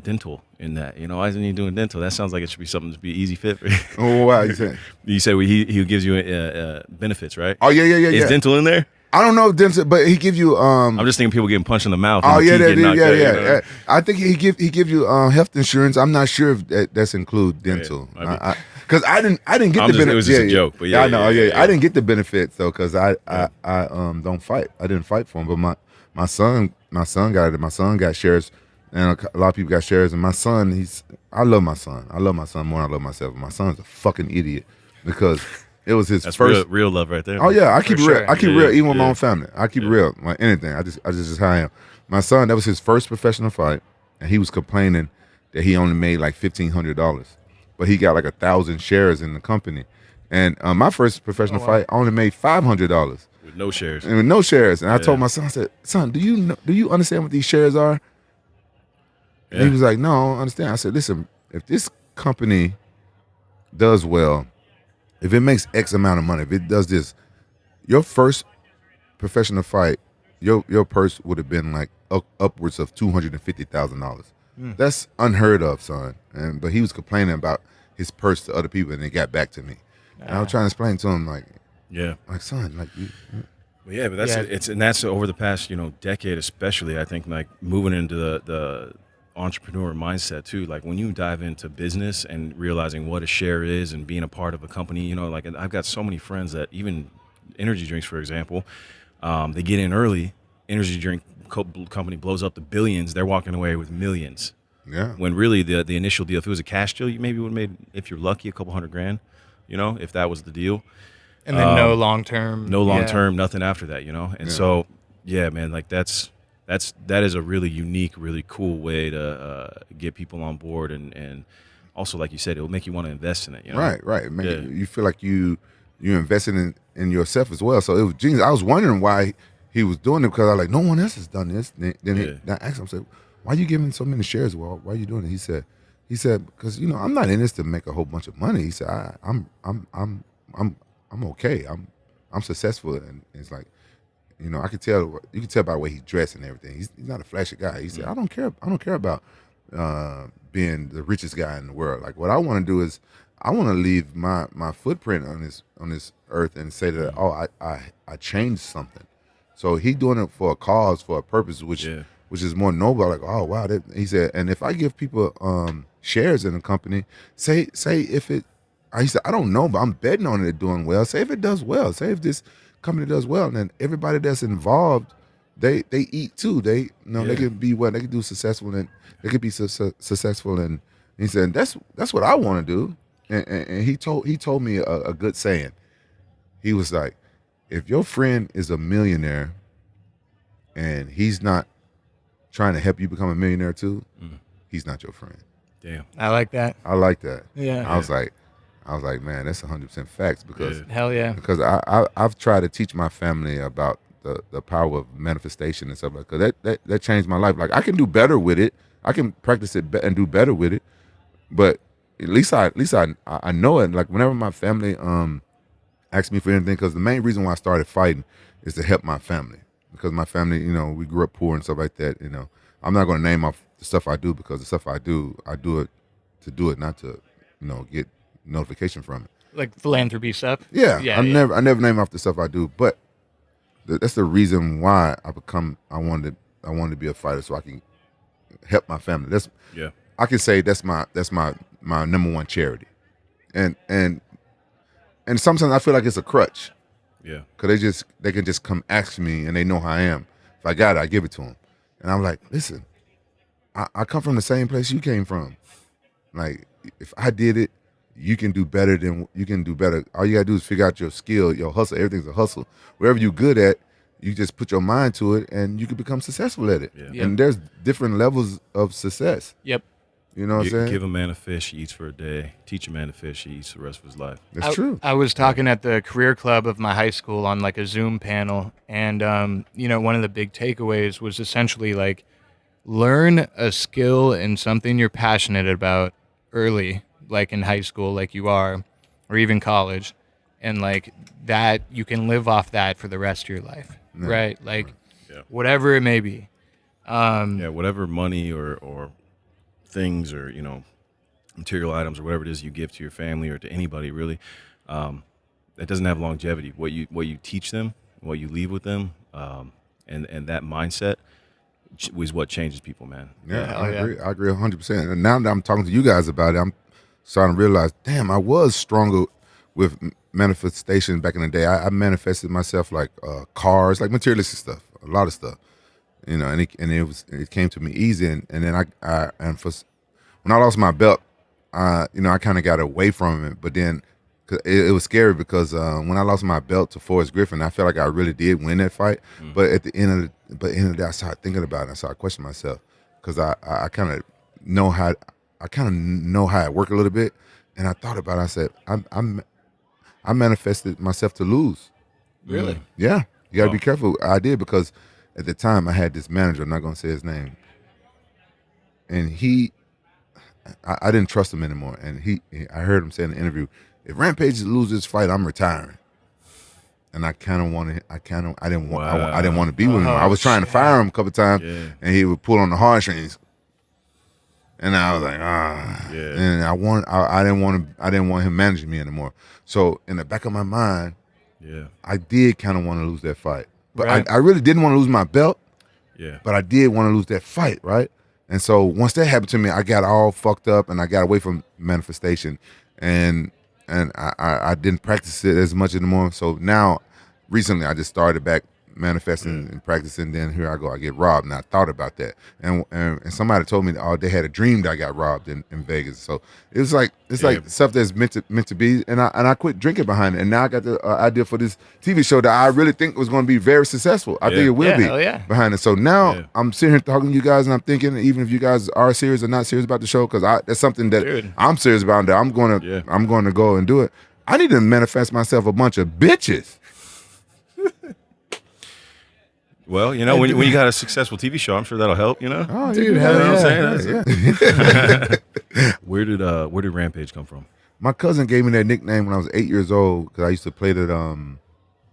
dental in that. Why isn't he doing dental? That sounds like it should be something to be easy fit for you. Oh, wow, you saying? You said he gives you benefits, right? Oh, yeah. Is dental in there? I don't know if dental, but he give you I'm just thinking people getting punched in the mouth. Oh, and yeah, teeth getting knocked out, yeah. I think he give you health insurance. I'm not sure if that's include dental. Yeah, Because I didn't get the benefits. It was just a joke, but I know. I didn't get the benefits though, because I don't fight. I didn't fight for him, but my son got it. My son got shares, and a lot of people got shares. And my son, I love my son. I love my son more than I love myself. My son's a fucking idiot because it was his That's first real love right there. Oh yeah, I keep it real. sure. I keep it real, even with my Yeah. own family. I keep it real, like anything. I just how I am. My son, that was his first professional fight, and he was complaining that he only made like $1,500, but he got like 1,000 shares in the company. And my first professional fight, I only made $500 With no shares. and with no shares. And I Yeah. told my son, I said, "Son, do you understand what these shares are?" And he Yeah. was like, "No, I don't understand." I said, "Listen, if this company does well, if it makes X amount of money, if it does this, your first professional fight, your purse would have been like upwards of $250,000. That's unheard of, son." But he was complaining about his purse to other people, and it got back to me. And I was trying to explain to him, like son, like you. Well, yeah, but that's over the past decade, especially. I think like moving into the entrepreneur mindset too. Like when you dive into business and realizing what a share is and being a part of a company, like I've got so many friends that even energy drinks, for example, they get in early. Energy drink company blows up to billions. They're walking away with millions. Yeah. When really the initial deal, if it was a cash deal, you maybe would have made, if you're lucky, a couple $100,000. If that was the deal. And then no long term. No long term, nothing after that, And so, yeah, man, like that is a really unique, really cool way to get people on board, and also, like you said, it'll make you want to invest in it. Right. You feel like you invested in yourself as well. So it was genius. I was wondering why he was doing it, because I was like, no one else has done this. Then I asked him, I said, "Why are you giving so many shares? Well, why are you doing it?" He said, "Because I'm not in this to make a whole bunch of money." He said, I'm okay. I'm successful." And it's like, I could tell. You can tell by the way he dressed and everything. He's not a flashy guy. He said, "I don't care about being the richest guy in the world. Like what I want to do is I want to leave my footprint on this earth and say that I changed something." So he doing it for a cause, for a purpose, which is more noble. Like, oh wow, he said, and if I give people shares in a company, say if it. He said, "I don't know, but I'm betting on it doing well. Say if it does well. Say if this company does well, and then everybody that's involved, they eat too. They they can be they can do successful, and they could be successful." And he said, "That's what I want to do." And he told me a good saying. He was like, "If your friend is a millionaire, and he's not trying to help you become a millionaire too, he's not your friend." Damn. I like that. I like that. Yeah. I was like, man, that's 100% facts, because Hell yeah. because I've tried to teach my family about the power of manifestation and stuff like that. That changed my life. Like I can do better with it. I can practice it and do better with it. But at least I know it. Like whenever my family asks me for anything, because the main reason why I started fighting is to help my family, because my family, we grew up poor and stuff like that. I'm not going to name off the stuff I do, because the stuff I do it to do it, not to get notification from it. Like philanthropy stuff. Yeah. I never name off the stuff I do, but that's the reason why I wanted to be a fighter, so I can help my family. I can say that's my number one charity, and sometimes I feel like it's a crutch. Yeah. Because they can just come ask me, and they know how I am. If I got it, I give it to them. And I'm like, listen, I come from the same place you came from. Like if I did it, you can do better. All you gotta do is figure out your skill, your hustle. Everything's a hustle. Wherever you're good at, you just put your mind to it, and you can become successful at it. Yeah. And there's different levels of success. Yep. You know what I'm saying? Give a man a fish, he eats for a day. Teach a man to fish, he eats the rest of his life. That's true. I was talking at the career club of my high school on like a Zoom panel, and one of the big takeaways was essentially like learn a skill and something you're passionate about early, like in high school, like you are, or even college, and like that you can live off that for the rest of your life, right? Like Yeah. whatever it may be. Yeah, whatever money or things or material items or whatever it is you give to your family or to anybody really, that doesn't have longevity. What you teach them, what you leave with them, and that mindset is what changes people, man. Yeah, Hell I yeah. agree. I agree 100%. And now that I'm talking to you guys about it, I'm starting to realize, damn, I was stronger with manifestation back in the day. I manifested myself like cars, like materialistic stuff, a lot of stuff, and it came to me easy. And then when I lost my belt, I kind of got away from it. But then 'cause it was scary because when I lost my belt to Forrest Griffin, I felt like I really did win that fight. But at the end of the day, I started thinking about it. And I started questioning myself because I kind of know how it worked a little bit. And I thought about it. I said, I manifested myself to lose. Really? Yeah, you got to Wow. be careful. I did because at the time I had this manager. I'm not going to say his name, and I didn't trust him anymore. And I heard him say in the interview, if Rampage loses this fight, I'm retiring. And I kind of wanted. I didn't want to be with him. I was trying to fire him a couple times, and he would pull on the heartstrings. And I was like, and I didn't want him managing me anymore. So in the back of my mind, I did kind of want to lose that fight, but Right. I really didn't want to lose my belt. Yeah. But I did want to lose that fight, right? And so once that happened to me, I got all fucked up and I got away from manifestation, and I didn't practice it as much anymore. So now, recently, I just started back manifesting and practicing. Then here I go, I get robbed, and I thought about that, and somebody told me that they had a dream that I got robbed in Vegas. So it's like stuff that's meant to be, and I quit drinking behind it, and now I got the idea for this TV show that I really think was going to be very successful. I think it will Yeah, be hell yeah. behind it. So now I'm sitting here talking to you guys, and I'm thinking, even if you guys are serious or not serious about the show, because that's something that Dude. I'm serious about, and that I'm going to go and do it. I need to manifest myself a bunch of bitches. Well, when you got a successful TV show, I'm sure that'll help. Oh, Dude, yeah, hell You know what yeah. I'm saying? Where did Rampage come from? My cousin gave me that nickname when I was 8 years old because I used to play that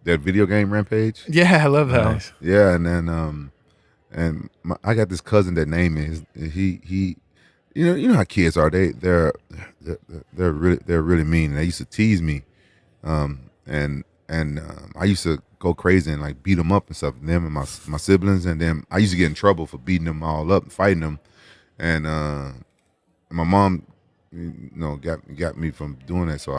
video game Rampage. Yeah, I love that. Nice. Yeah, and then I got this cousin that named me. He you know how kids are. They're really mean. And they used to tease me, and I used to go crazy and like beat them up and stuff. Them and my siblings, and then I used to get in trouble for beating them all up and fighting them. And my mom, got me from doing that. So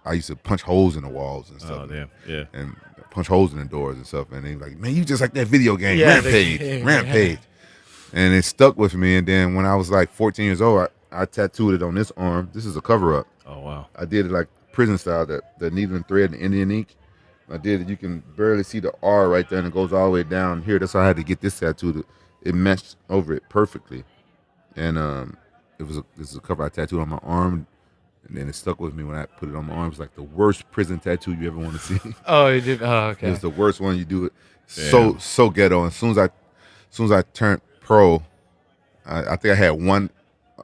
I used to punch holes in the walls and stuff. Oh, damn. Yeah. And punch holes in the doors and stuff. And they like, man, you just like that video game, Yeah, Rampage. And it stuck with me. And then when I was like 14 years old, I tattooed it on this arm. This is a cover up. Oh, wow. I did it like prison style, the needle and thread and Indian ink. I did it. You can barely see the R right there, and it goes all the way down here. That's how I had to get this tattoo. It matched over it perfectly. And this is a cover I tattooed on my arm, and then it stuck with me when I put it on my arm. It was like the worst prison tattoo you ever want to see. Oh, you did. Oh, okay. It was the worst one. You do it Damn. so ghetto. And as soon as I turned pro, I think I had one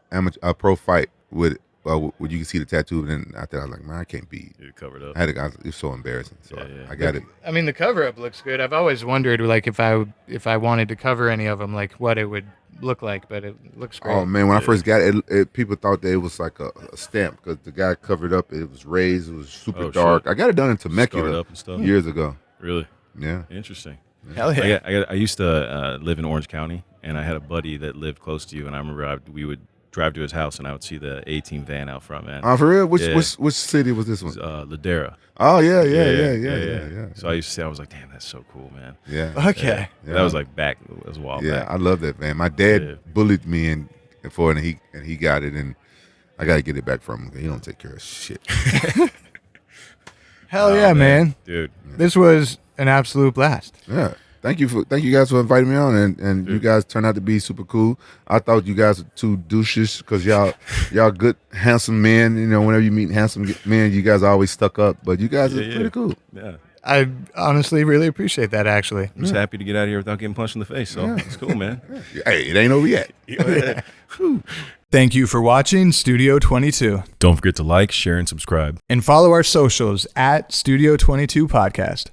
amateur pro fight with where you can see the tattoo, and then after I was like, man, I can't beat. You covered up. It was so embarrassing. So I got it. I mean, the cover up looks good. I've always wondered, like, if I wanted to cover any of them, like what it would look like, but it looks great. Oh man, when I first got it, people thought that it was like a stamp because the guy covered up. It was raised. It was super dark. Shit. I got it done in Scarred Temecula up and stuff. years ago. Really Yeah. interesting. Hell yeah. I used to live in Orange County, and I had a buddy that lived close to you, and I remember we would drive to his house, and I would see the A-Team van out front, man. For real? Which Yeah. city was this one? Ladera. Oh yeah. So I used to say, I was like, damn, that's so cool, man. Yeah. Okay. Yeah. That was like back, it was a while Yeah, back. I love that van. My dad bullied me for it, and he got it, and I got to get it back from him. He don't take care of shit. Hell yeah, man. Dude. This was an absolute blast. Yeah. Thank you guys for inviting me on, and you guys turned out to be super cool. I thought you guys were too douches because y'all good, handsome men. Whenever you meet handsome men, you guys are always stuck up, but you guys are pretty cool. Yeah. I honestly really appreciate that, actually. I'm just happy to get out of here without getting punched in the face. So it's cool, man. Hey, it ain't over yet. Thank you for watching Studio 22. Don't forget to like, share, and subscribe. And follow our socials at Studio 22 Podcast.